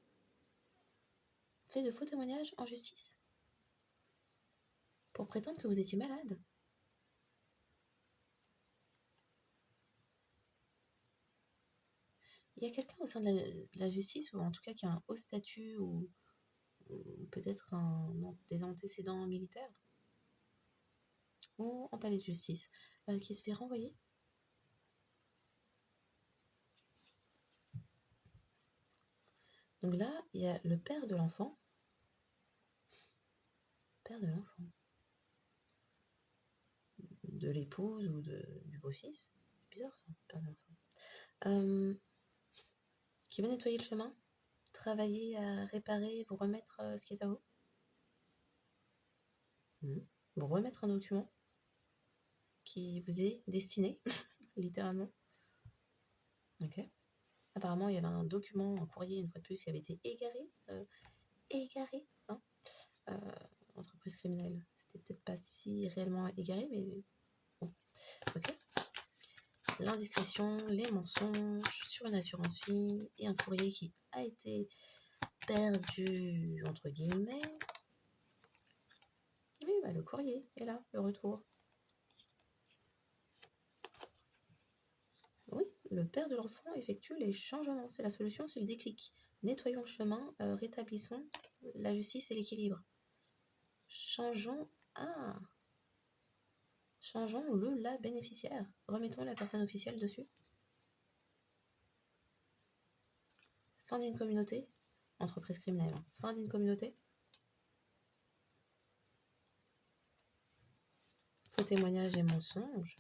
Speaker 1: fait de faux témoignages en justice pour prétendre que vous étiez malade. Il y a quelqu'un au sein de la justice, ou en tout cas qui a un haut statut, ou peut-être des antécédents militaires, ou en palais de justice, qui se fait renvoyer. Donc là, il y a le père de l'enfant. Père de l'enfant. De l'épouse ou du beau-fils. C'est bizarre ça, père de l'enfant. Qui veut nettoyer le chemin, travailler à réparer, vous remettre ce qui est à vous. Vous remettre un document qui vous est destiné, littéralement. Ok. Apparemment, il y avait un document, un courrier, une fois de plus, qui avait été égaré. Hein, entreprise criminelle. C'était peut-être pas si réellement égaré, mais bon. Ok. L'indiscrétion, les mensonges sur une assurance vie et un courrier qui a été perdu, entre guillemets. Oui, bah, le courrier est là, le retour. Oui, le père de l'enfant effectue les changements. C'est la solution, c'est le déclic. Nettoyons le chemin, rétablissons la justice et l'équilibre. Changeons... Ah, changeons la bénéficiaire. Remettons la personne officielle dessus. Fin d'une communauté. Entreprise criminelle. Fin d'une communauté. Faux témoignage et mensonge.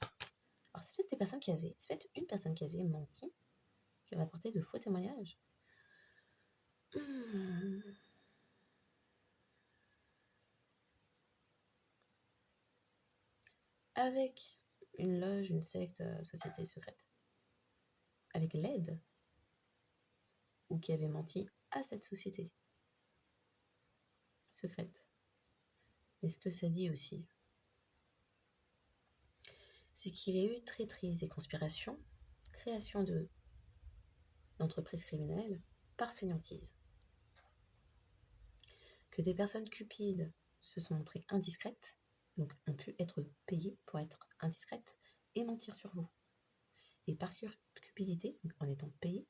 Speaker 1: Alors c'est peut-être des personnes qui avaient... C'est peut-être une personne qui avait menti, qui avait apporté de faux témoignages. Avec une loge, une secte, société secrète. Avec l'aide. Ou qui avait menti à cette société secrète. Mais ce que ça dit aussi, c'est qu'il y a eu traîtrise et conspiration, création d'entreprises criminelles par fainéantise. Que des personnes cupides se sont montrées indiscrètes, donc ont pu être payées pour être indiscrètes et mentir sur vous. Et par cupidité, donc en étant payées,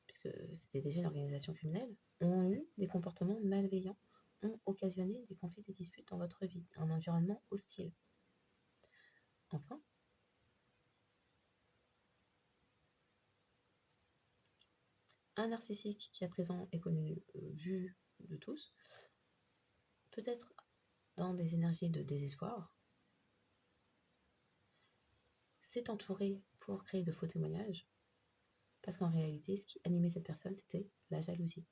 Speaker 1: puisque c'était déjà une organisation criminelle, ont eu des comportements malveillants, ont occasionné des conflits, des disputes dans votre vie, un environnement hostile. Enfin, un narcissique qui à présent est connu, vu de tous, peut-être dans des énergies de désespoir, s'est entouré pour créer de faux témoignages, parce qu'en réalité, ce qui animait cette personne, c'était la jalousie.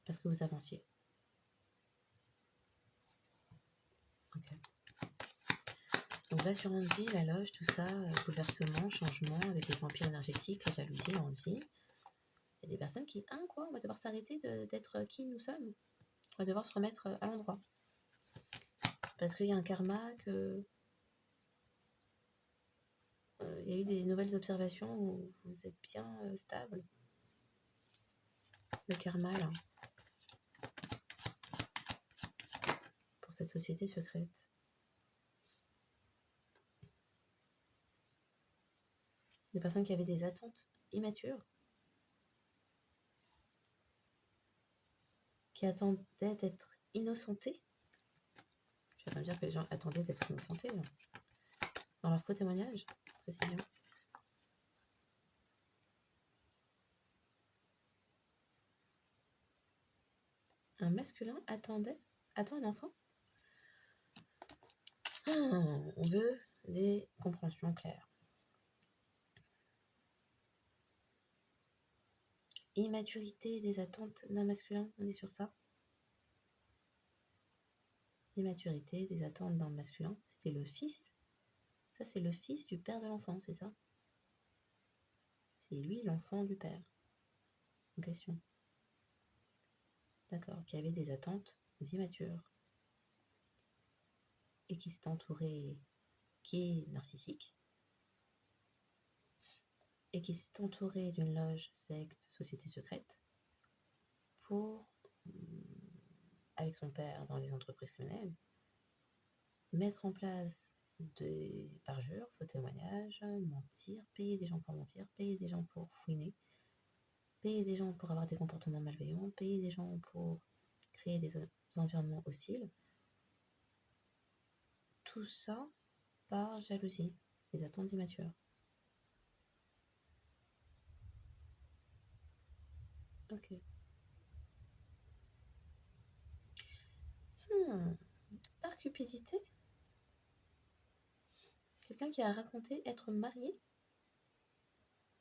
Speaker 1: Parce que vous avanciez. Ok. Donc l'assurance vie, la loge, tout ça, bouleversement, changement, avec les vampires énergétiques, la jalousie, l'envie. Il y a des personnes qui, quoi, on va devoir s'arrêter d'être qui nous sommes. On va devoir se remettre à l'endroit. Parce qu'il y a un karma que... il y a eu des nouvelles observations où vous êtes bien stable. Le karma, là. Pour cette société secrète. Des personnes qui avaient des attentes immatures. Qui attendaient d'être innocentées. Je vais pas dire que les gens attendaient d'être innocentés. Hein. Dans leur faux témoignage, précision. Un masculin attend un enfant. On veut des compréhensions claires. Immaturité des attentes d'un masculin, on est sur ça. Immaturité des attentes d'un masculin, c'était le fils. Ça, c'est le fils du père de l'enfant, c'est ça? C'est lui l'enfant du père en question. D'accord, qui avait des attentes immatures. Et qui s'est entouré, qui est narcissique, et qui s'est entouré d'une loge, secte, société secrète, pour, avec son père dans les entreprises criminelles, mettre en place des parjures, faux témoignages, mentir, payer des gens pour mentir, payer des gens pour fouiner, payer des gens pour avoir des comportements malveillants, payer des gens pour créer des environnements hostiles. Tout ça par jalousie, des attentes immatures. Ok. Par cupidité, quelqu'un qui a raconté être marié.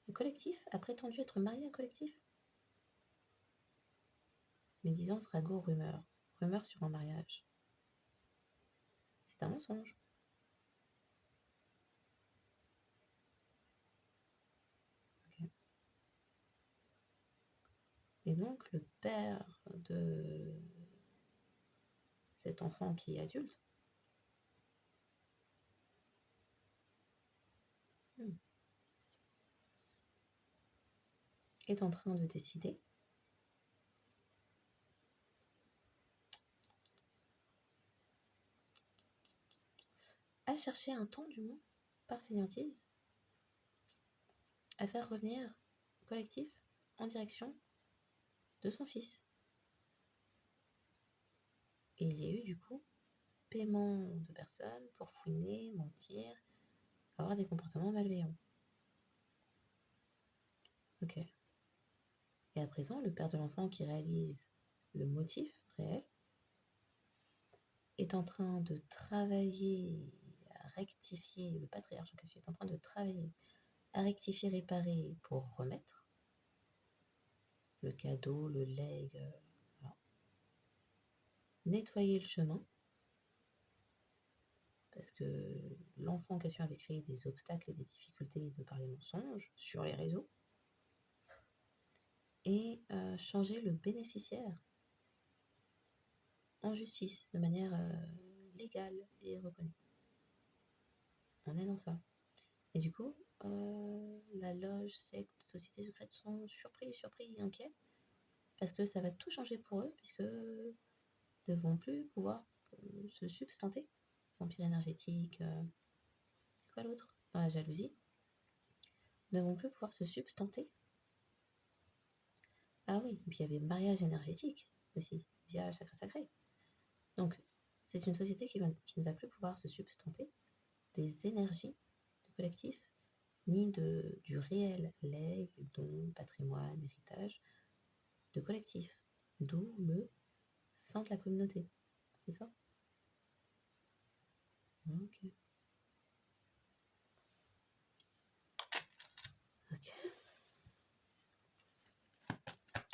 Speaker 1: Le collectif a prétendu être marié à un collectif. Médisance, ragot, rumeur. Rumeur sur un mariage. C'est un mensonge. Okay. Et donc, le père de cet enfant qui est adulte est en train de décider chercher un temps du monde, par fainéantise, à faire revenir le collectif en direction de son fils. Et il y a eu du coup paiement de personnes pour fouiner, mentir, avoir des comportements malveillants. Ok. Et à présent, le père de l'enfant qui réalise le motif réel est en train de travailler à rectifier, le patriarche en question est en train de travailler à rectifier, réparer pour remettre le cadeau, le legs, voilà. Nettoyer le chemin, parce que l'enfant en question avait créé des obstacles et des difficultés de par les mensonges sur les réseaux, et changer le bénéficiaire en justice de manière légale et reconnue. On est dans ça. Et du coup, la loge, secte, société secrète sont surpris et inquiets parce que ça va tout changer pour eux puisque ne vont plus pouvoir se substanter. Vampire énergétique, c'est quoi l'autre? Dans la jalousie, ne vont plus pouvoir se substanter. Ah oui, et puis il y avait mariage énergétique aussi, via chakra sacré. Donc, c'est une société qui ne va plus pouvoir se substanter des énergies du collectif, ni du réel legs, don, patrimoine, héritage de collectif. D'où le fin de la communauté. C'est ça? Ok. Ok.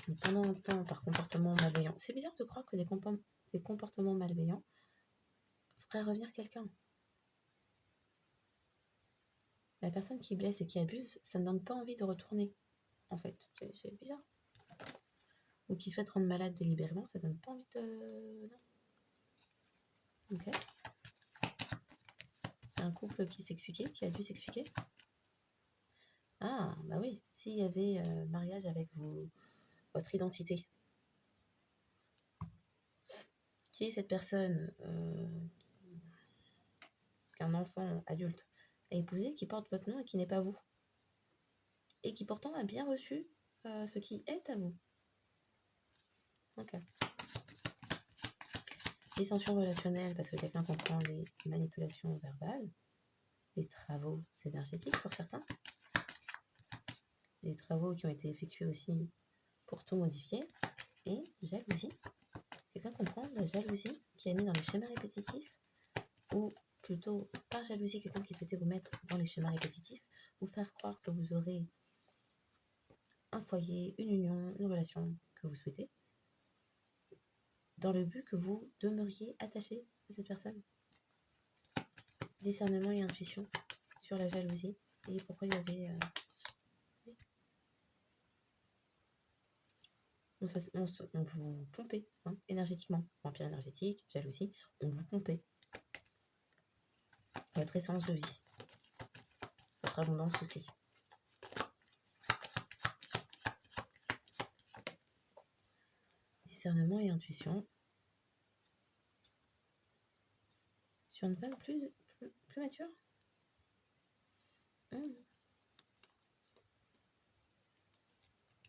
Speaker 1: Donc, pendant un temps, par comportement malveillant. C'est bizarre de croire que des comportements malveillants feraient revenir quelqu'un. La personne qui blesse et qui abuse, ça ne donne pas envie de retourner, en fait. C'est bizarre. Ou qui souhaite rendre malade délibérément, ça donne pas envie de... Non. Ok. C'est un couple qui s'expliquait, qui a dû s'expliquer. Ah, bah oui, s'il y avait mariage avec votre identité. Qui est cette personne qu'un enfant adulte a épousé, qui porte votre nom et qui n'est pas vous? Et qui pourtant a bien reçu ce qui est à vous. Ok. Dissension relationnelle, parce que quelqu'un comprend les manipulations verbales, les travaux énergétiques pour certains, les travaux qui ont été effectués aussi pour tout modifier, et jalousie. Quelqu'un comprend la jalousie qui est mise dans les schémas répétitifs, ou plutôt par jalousie, quelqu'un qui souhaitait vous mettre dans les schémas répétitifs, vous faire croire que vous aurez un foyer, une union, une relation que vous souhaitez, dans le but que vous demeuriez attaché à cette personne. Discernement et intuition sur la jalousie et pourquoi il y avait... on vous pompait énergétiquement. Vampire énergétique, jalousie, on vous pompait. Votre essence de vie. Votre abondance aussi. Discernement et intuition. Sur une femme plus mature.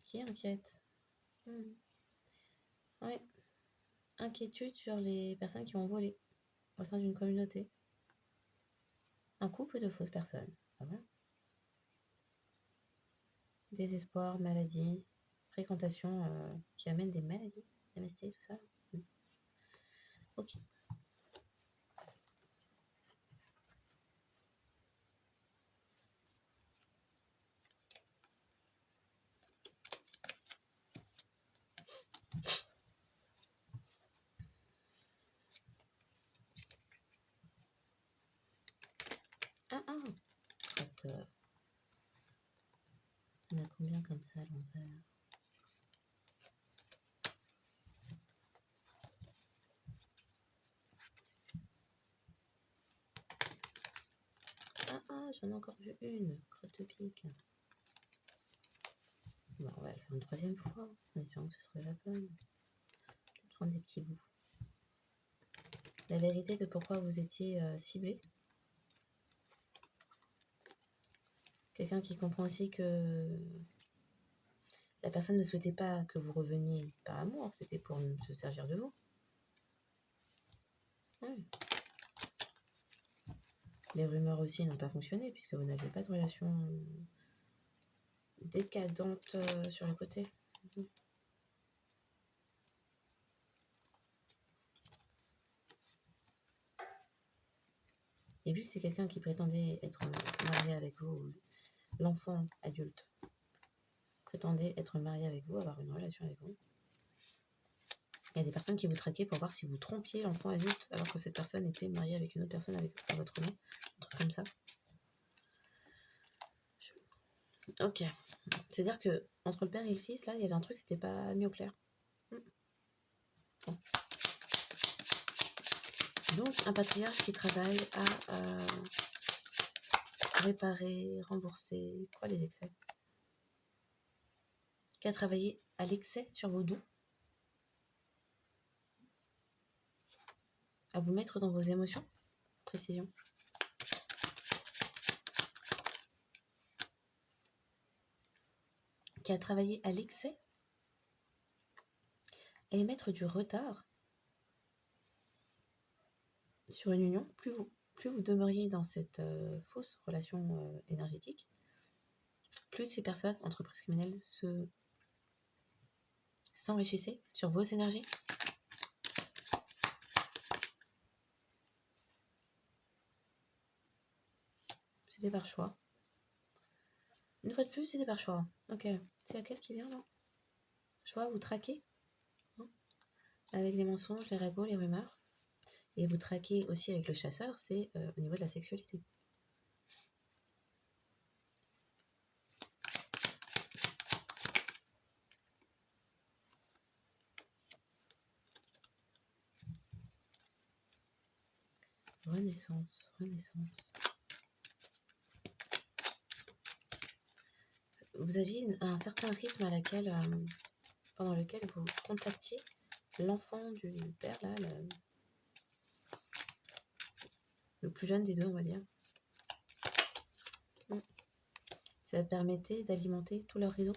Speaker 1: Qui est inquiète. Ouais. Inquiétude sur les personnes qui ont volé au sein d'une communauté. Un couple de fausses personnes. Ah bon? Désespoir, maladie, fréquentation qui amène des maladies, MST, tout ça. Ok. On a combien comme ça à l'envers? J'en ai encore vu une. Crotte de pique. Bon, on va le faire une troisième fois, en espérant que ce serait la bonne. Peut-être prendre des petits bouts. La vérité de pourquoi vous étiez ciblé. Quelqu'un qui comprend aussi que la personne ne souhaitait pas que vous reveniez par amour, c'était pour se servir de vous. Oui. Les rumeurs aussi n'ont pas fonctionné puisque vous n'avez pas de relation décadente sur le côté. Et vu que c'est quelqu'un qui prétendait être marié avec vous, l'enfant adulte prétendait être marié avec vous, avoir une relation avec vous, il y a des personnes qui vous traquaient pour voir si vous trompiez l'enfant adulte alors que cette personne était mariée avec une autre personne avec votre nom, un truc comme ça. Ok. C'est-à-dire que entre le père et le fils, là, il y avait un truc, c'était pas mis au clair. Bon. Donc, un patriarche qui travaille à réparer, rembourser, quoi les excès, qui a travaillé à l'excès sur vos dons, à vous mettre dans vos émotions, précision. Qui a travaillé à l'excès, à émettre du retard sur une union, plus vous demeuriez dans cette fausse relation énergétique, plus ces personnes, entreprises criminelles, s'enrichissaient sur vos énergies. C'était par choix. Une fois de plus, c'était par choix. Ok, c'est laquelle qui vient là? Choix, vous traquez hein, avec les mensonges, les ragots, les rumeurs. Et vous traquez aussi avec le chasseur, c'est au niveau de la sexualité. Renaissance, renaissance. Vous aviez un certain rythme pendant lequel vous contactiez l'enfant du père, là, le plus jeune des deux, on va dire. Ça permettait d'alimenter tout leur réseau.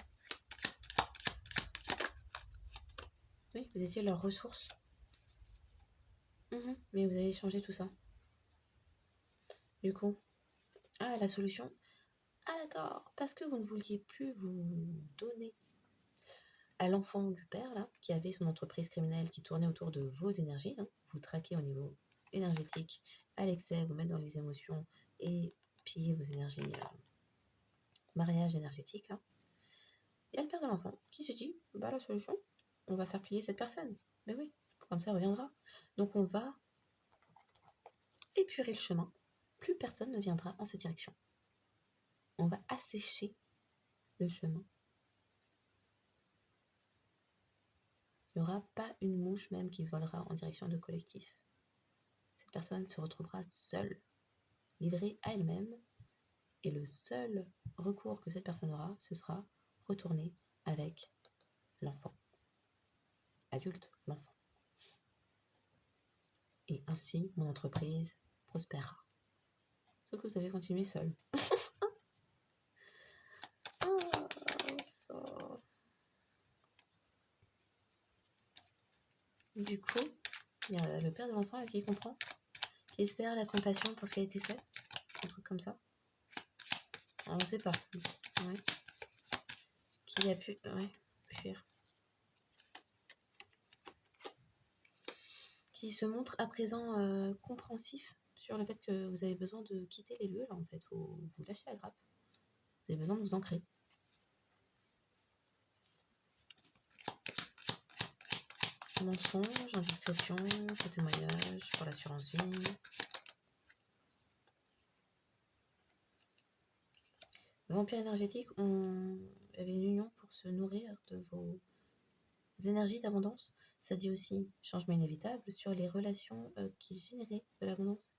Speaker 1: Oui, vous étiez leurs ressources. Mais vous avez changé tout ça. Du coup, la solution. Ah d'accord, parce que vous ne vouliez plus vous donner à l'enfant du père, là, qui avait son entreprise criminelle qui tournait autour de vos énergies, hein, vous traquez au niveau énergétique à l'excès, vous mettre dans les émotions et piller vos énergies, mariage énergétique, là. Il y a le père de l'enfant qui s'est dit, la solution, on va faire plier cette personne. Mais oui, comme ça elle reviendra. Donc on va épurer le chemin, plus personne ne viendra en cette direction. On va assécher le chemin. Il n'y aura pas une mouche même qui volera en direction de collectif. Cette personne se retrouvera seule, livrée à elle-même, et le seul recours que cette personne aura, ce sera retourner avec l'enfant. Adulte, l'enfant. Et ainsi, mon entreprise prospérera. Sauf que vous avez continué seul. Du coup, il y a le père de l'enfant qui comprend, qui espère la compassion pour ce qui a été fait, un truc comme ça. Alors, on ne sait pas. Ouais. Qui a pu fuir. Qui se montre à présent compréhensif sur le fait que vous avez besoin de quitter les lieux, là, en fait. Vous lâchez la grappe. Vous avez besoin de vous ancrer. Mensonge, indiscrétion, faux témoignage pour l'assurance vie. Le vampire énergétique, on avait une union pour se nourrir de vos énergies d'abondance. Ça dit aussi changement inévitable sur les relations qui généraient de l'abondance.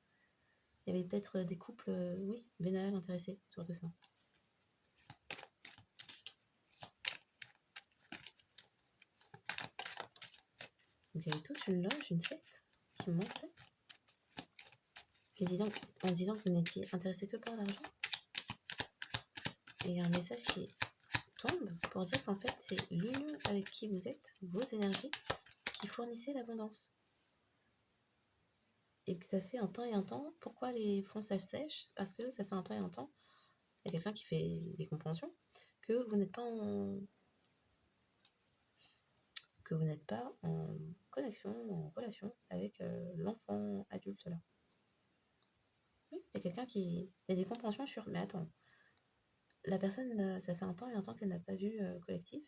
Speaker 1: Il y avait peut-être des couples, vénales intéressés autour de ça. Donc il y avait toute une loge, une secte qui montait. En disant que vous n'étiez intéressé que par l'argent. Et il y a un message qui tombe pour dire qu'en fait, c'est l'union avec qui vous êtes, vos énergies, qui fournissait l'abondance. Et que ça fait un temps et un temps. Pourquoi les fonds sèchent? Parce que ça fait un temps et un temps. Il y a quelqu'un qui fait des compréhensions que vous n'êtes pas en connexion, en relation avec l'enfant adulte là. Oui, il y a quelqu'un qui... Il y a des compréhensions sur... Mais attends, la personne, ça fait un temps et un temps qu'elle n'a pas vu collectif.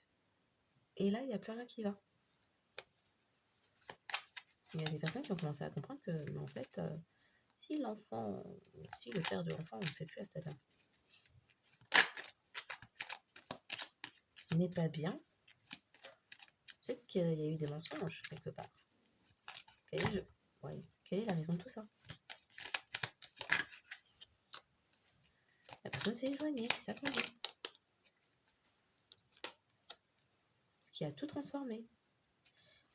Speaker 1: Et là, il n'y a plus rien qui va. Il y a des personnes qui ont commencé à comprendre que, mais en fait, si le père de l'enfant, on ne sait plus à ce stade-là, n'est pas bien, peut-être qu'il y a eu des mensonges quelque part. Quelle est la raison de tout ça? La personne s'est éloignée, c'est ça qu'on dit. Ce qui a tout transformé.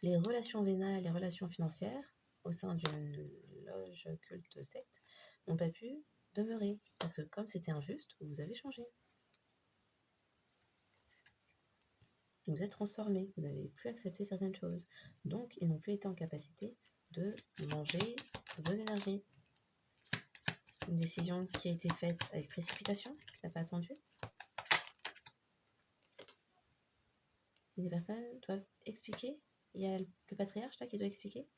Speaker 1: Les relations vénales, les relations financières, au sein d'une loge, culte, secte, n'ont pas pu demeurer. Parce que comme c'était injuste, vous avez changé. Vous êtes transformé, vous n'avez plus accepté certaines choses. Donc, ils n'ont plus été en capacité de manger vos énergies. Une décision qui a été faite avec précipitation, qui n'a pas attendu. Et des personnes doivent expliquer. Il y a le patriarche là qui doit expliquer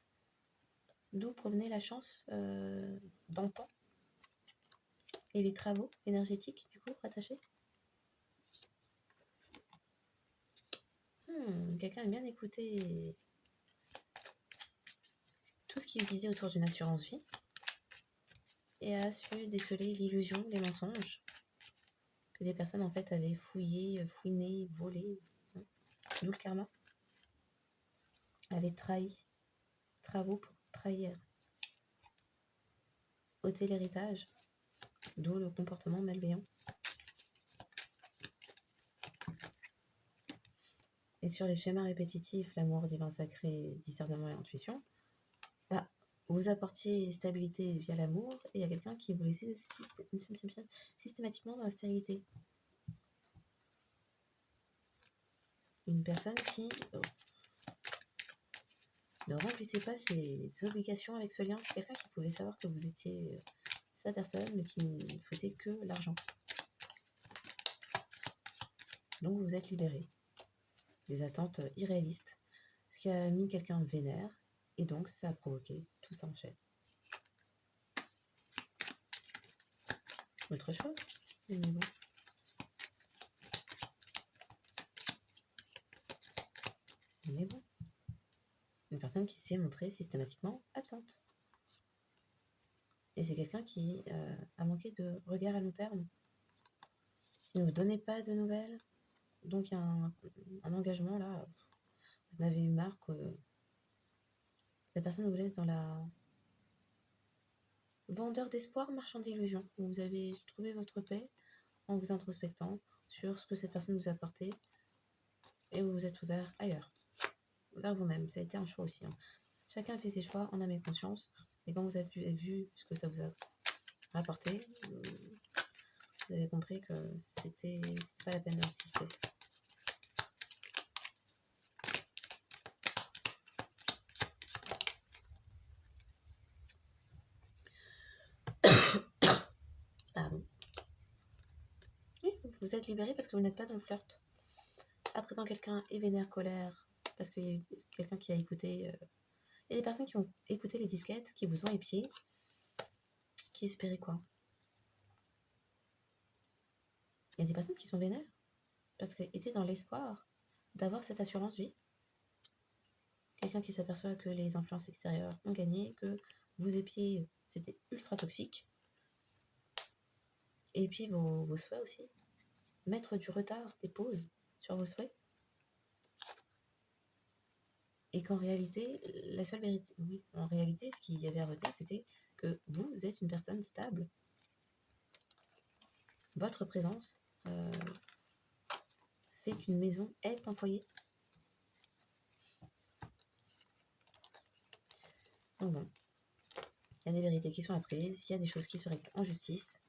Speaker 1: d'où provenait la chance d'antan et les travaux énergétiques, du coup, rattachés. Quelqu'un a bien écouté tout ce qui se disait autour d'une assurance vie et a su déceler l'illusion, les mensonges que des personnes en fait avaient fouiné, volé, d'où le karma, avaient trahi, travaux pour trahir, ôter l'héritage, d'où le comportement malveillant. Et sur les schémas répétitifs, l'amour divin sacré, discernement et intuition, vous apportiez stabilité via l'amour et il y a quelqu'un qui vous laissait systématiquement dans la stérilité. Une personne qui ne remplissait pas ses obligations avec ce lien, c'est quelqu'un qui pouvait savoir que vous étiez sa personne, mais qui ne souhaitait que l'argent. Donc vous vous êtes libéré des attentes irréalistes, ce qui a mis quelqu'un vénère, et donc ça a provoqué tout ça en chaîne. Autre chose, mais bon. Mais bon. Une personne qui s'est montrée systématiquement absente. Et c'est quelqu'un qui a manqué de regard à long terme. Il ne vous donnait pas de nouvelles. Donc il y a un engagement là. Vous en avez eu marre que la personne vous laisse dans la vendeur d'espoir, marchand d'illusions. Vous avez trouvé votre paix en vous introspectant sur ce que cette personne vous a apporté et vous vous êtes ouvert ailleurs, vers vous-même. Ça a été un choix aussi. Chacun a fait ses choix en âme et conscience. Et quand vous avez vu ce que ça vous a apporté, vous avez compris que c'était pas la peine d'insister. Pardon. Oui, vous êtes libéré parce que vous n'êtes pas dans le flirt. À présent, quelqu'un est vénère, colère, parce qu'il y a eu quelqu'un qui a écouté. Il y a des personnes qui ont écouté les disquettes, qui vous ont épié, qui espéraient quoi? Il y a des personnes qui sont vénères parce qu'elles étaient dans l'espoir d'avoir cette assurance vie. Quelqu'un qui s'aperçoit que les influences extérieures ont gagné, que vous épiez, c'était ultra toxique. Et puis vos souhaits aussi. Mettre du retard, des pauses sur vos souhaits. Et qu'en réalité, la seule vérité, oui, en réalité, ce qu'il y avait à retenir, c'était que vous êtes une personne stable. Votre présence fait qu'une maison est un foyer. Donc bon, il y a des vérités qui sont apprises, il y a des choses qui se règlent en justice,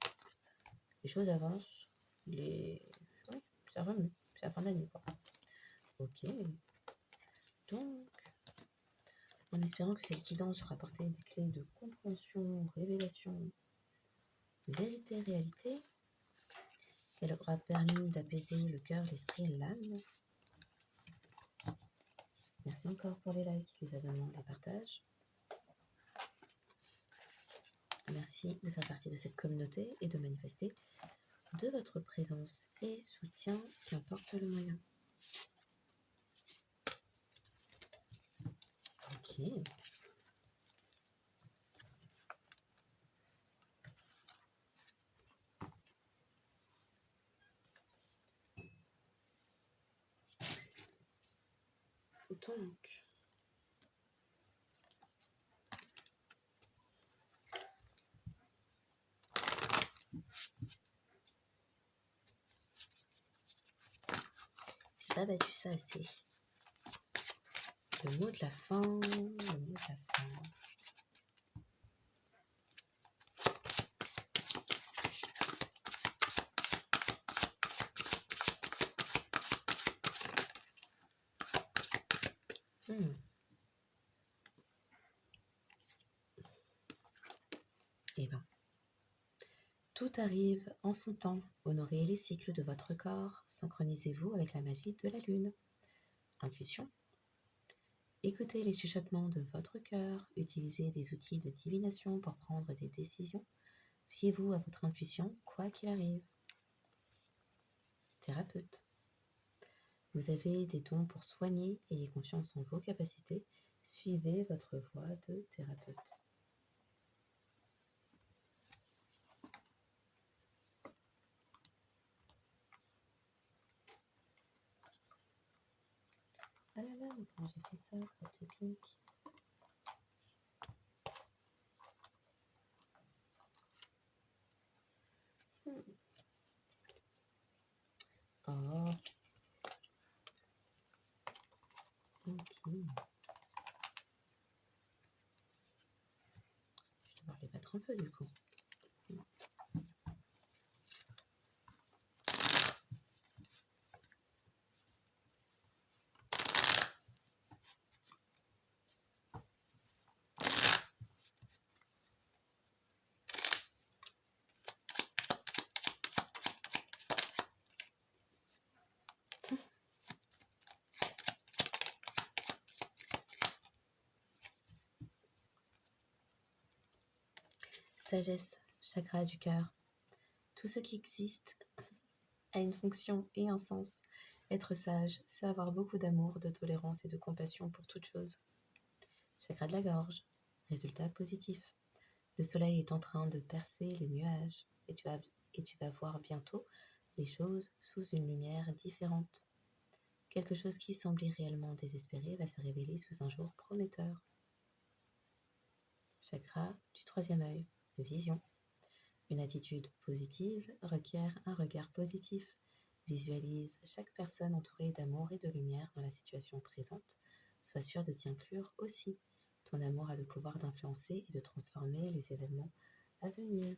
Speaker 1: les choses avancent Oui, ça va mieux. C'est la fin d'année, quoi. Ok. Donc, en espérant que cette guidance aura apporté des clés de compréhension, révélation, vérité, réalité, qu'elle aura permis d'apaiser le cœur, l'esprit et l'âme. Merci encore pour les likes, les abonnements, les partages. Merci de faire partie de cette communauté et de manifester de votre présence et soutien, qu'importe le moyen. Ok. Donc, j'ai pas battu ça assez. Le mot de la fin, le mot de la fin. Eh ben, tout arrive en son temps. Honorez les cycles de votre corps. Synchronisez-vous avec la magie de la lune. Intuition. Écoutez les chuchotements de votre cœur. Utilisez des outils de divination pour prendre des décisions. Fiez-vous à votre intuition, quoi qu'il arrive. Thérapeute. Vous avez des dons pour soigner, ayez confiance en vos capacités, suivez votre voie de thérapeute. Ah là là, mais comment j'ai fait ça, Crypto Pink? Oh. Ok. Je vais devoir les battre un peu du coup. Sagesse, chakra du cœur. Tout ce qui existe a une fonction et un sens. Être sage, c'est avoir beaucoup d'amour, de tolérance et de compassion pour toute chose. Chakra de la gorge. Résultat positif. Le soleil est en train de percer les nuages et tu vas voir bientôt les choses sous une lumière différente. Quelque chose qui semblait réellement désespéré va se révéler sous un jour prometteur. Chakra du troisième œil. Vision. Une attitude positive requiert un regard positif. Visualise chaque personne entourée d'amour et de lumière dans la situation présente. Sois sûr de t'y inclure aussi. Ton amour a le pouvoir d'influencer et de transformer les événements à venir.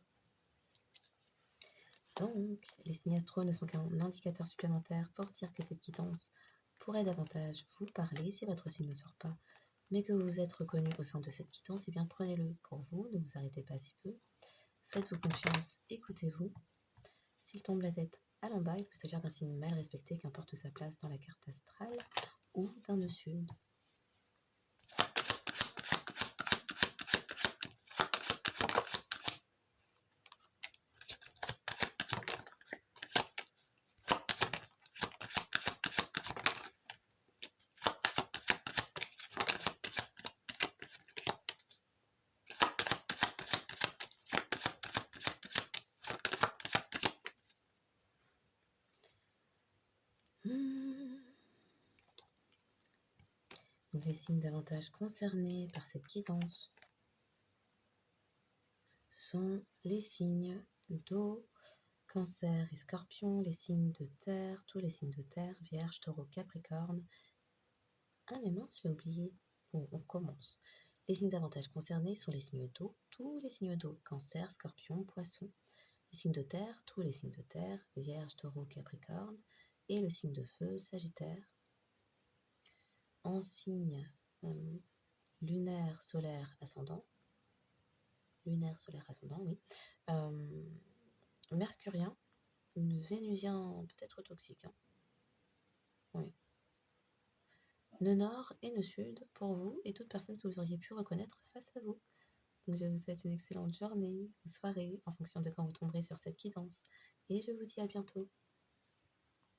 Speaker 1: Donc, les signes astro ne sont qu'un indicateur supplémentaire pour dire que cette guidance pourrait davantage vous parler si votre signe ne sort pas, mais que vous vous êtes reconnu au sein de cette guidance, eh bien prenez-le pour vous, ne vous arrêtez pas si peu. Faites-vous confiance, écoutez-vous. S'il tombe la tête à l'en-bas, il peut s'agir d'un signe mal respecté, qu'importe sa place dans la carte astrale, ou d'un nœud sud. Donc les signes davantage concernés par cette guidance sont les signes d'eau, Cancer et Scorpion, les signes de terre, tous les signes de terre, Vierge, Taureau, Capricorne. Ah mais mince, j'ai oublié. Bon, on commence. Les signes davantage concernés sont les signes d'eau, tous les signes d'eau, Cancer, Scorpion, Poisson. Les signes de terre, tous les signes de terre, Vierge, Taureau, Capricorne, et le signe de feu, Sagittaire. En signe lunaire, solaire, ascendant. Lunaire, solaire, ascendant, oui. Mercurien, vénusien, peut-être toxique. Hein. Oui. Nœud nord et nœud sud pour vous et toute personne que vous auriez pu reconnaître face à vous. Donc je vous souhaite une excellente journée ou soirée en fonction de quand vous tomberez sur cette guidance. Et je vous dis à bientôt.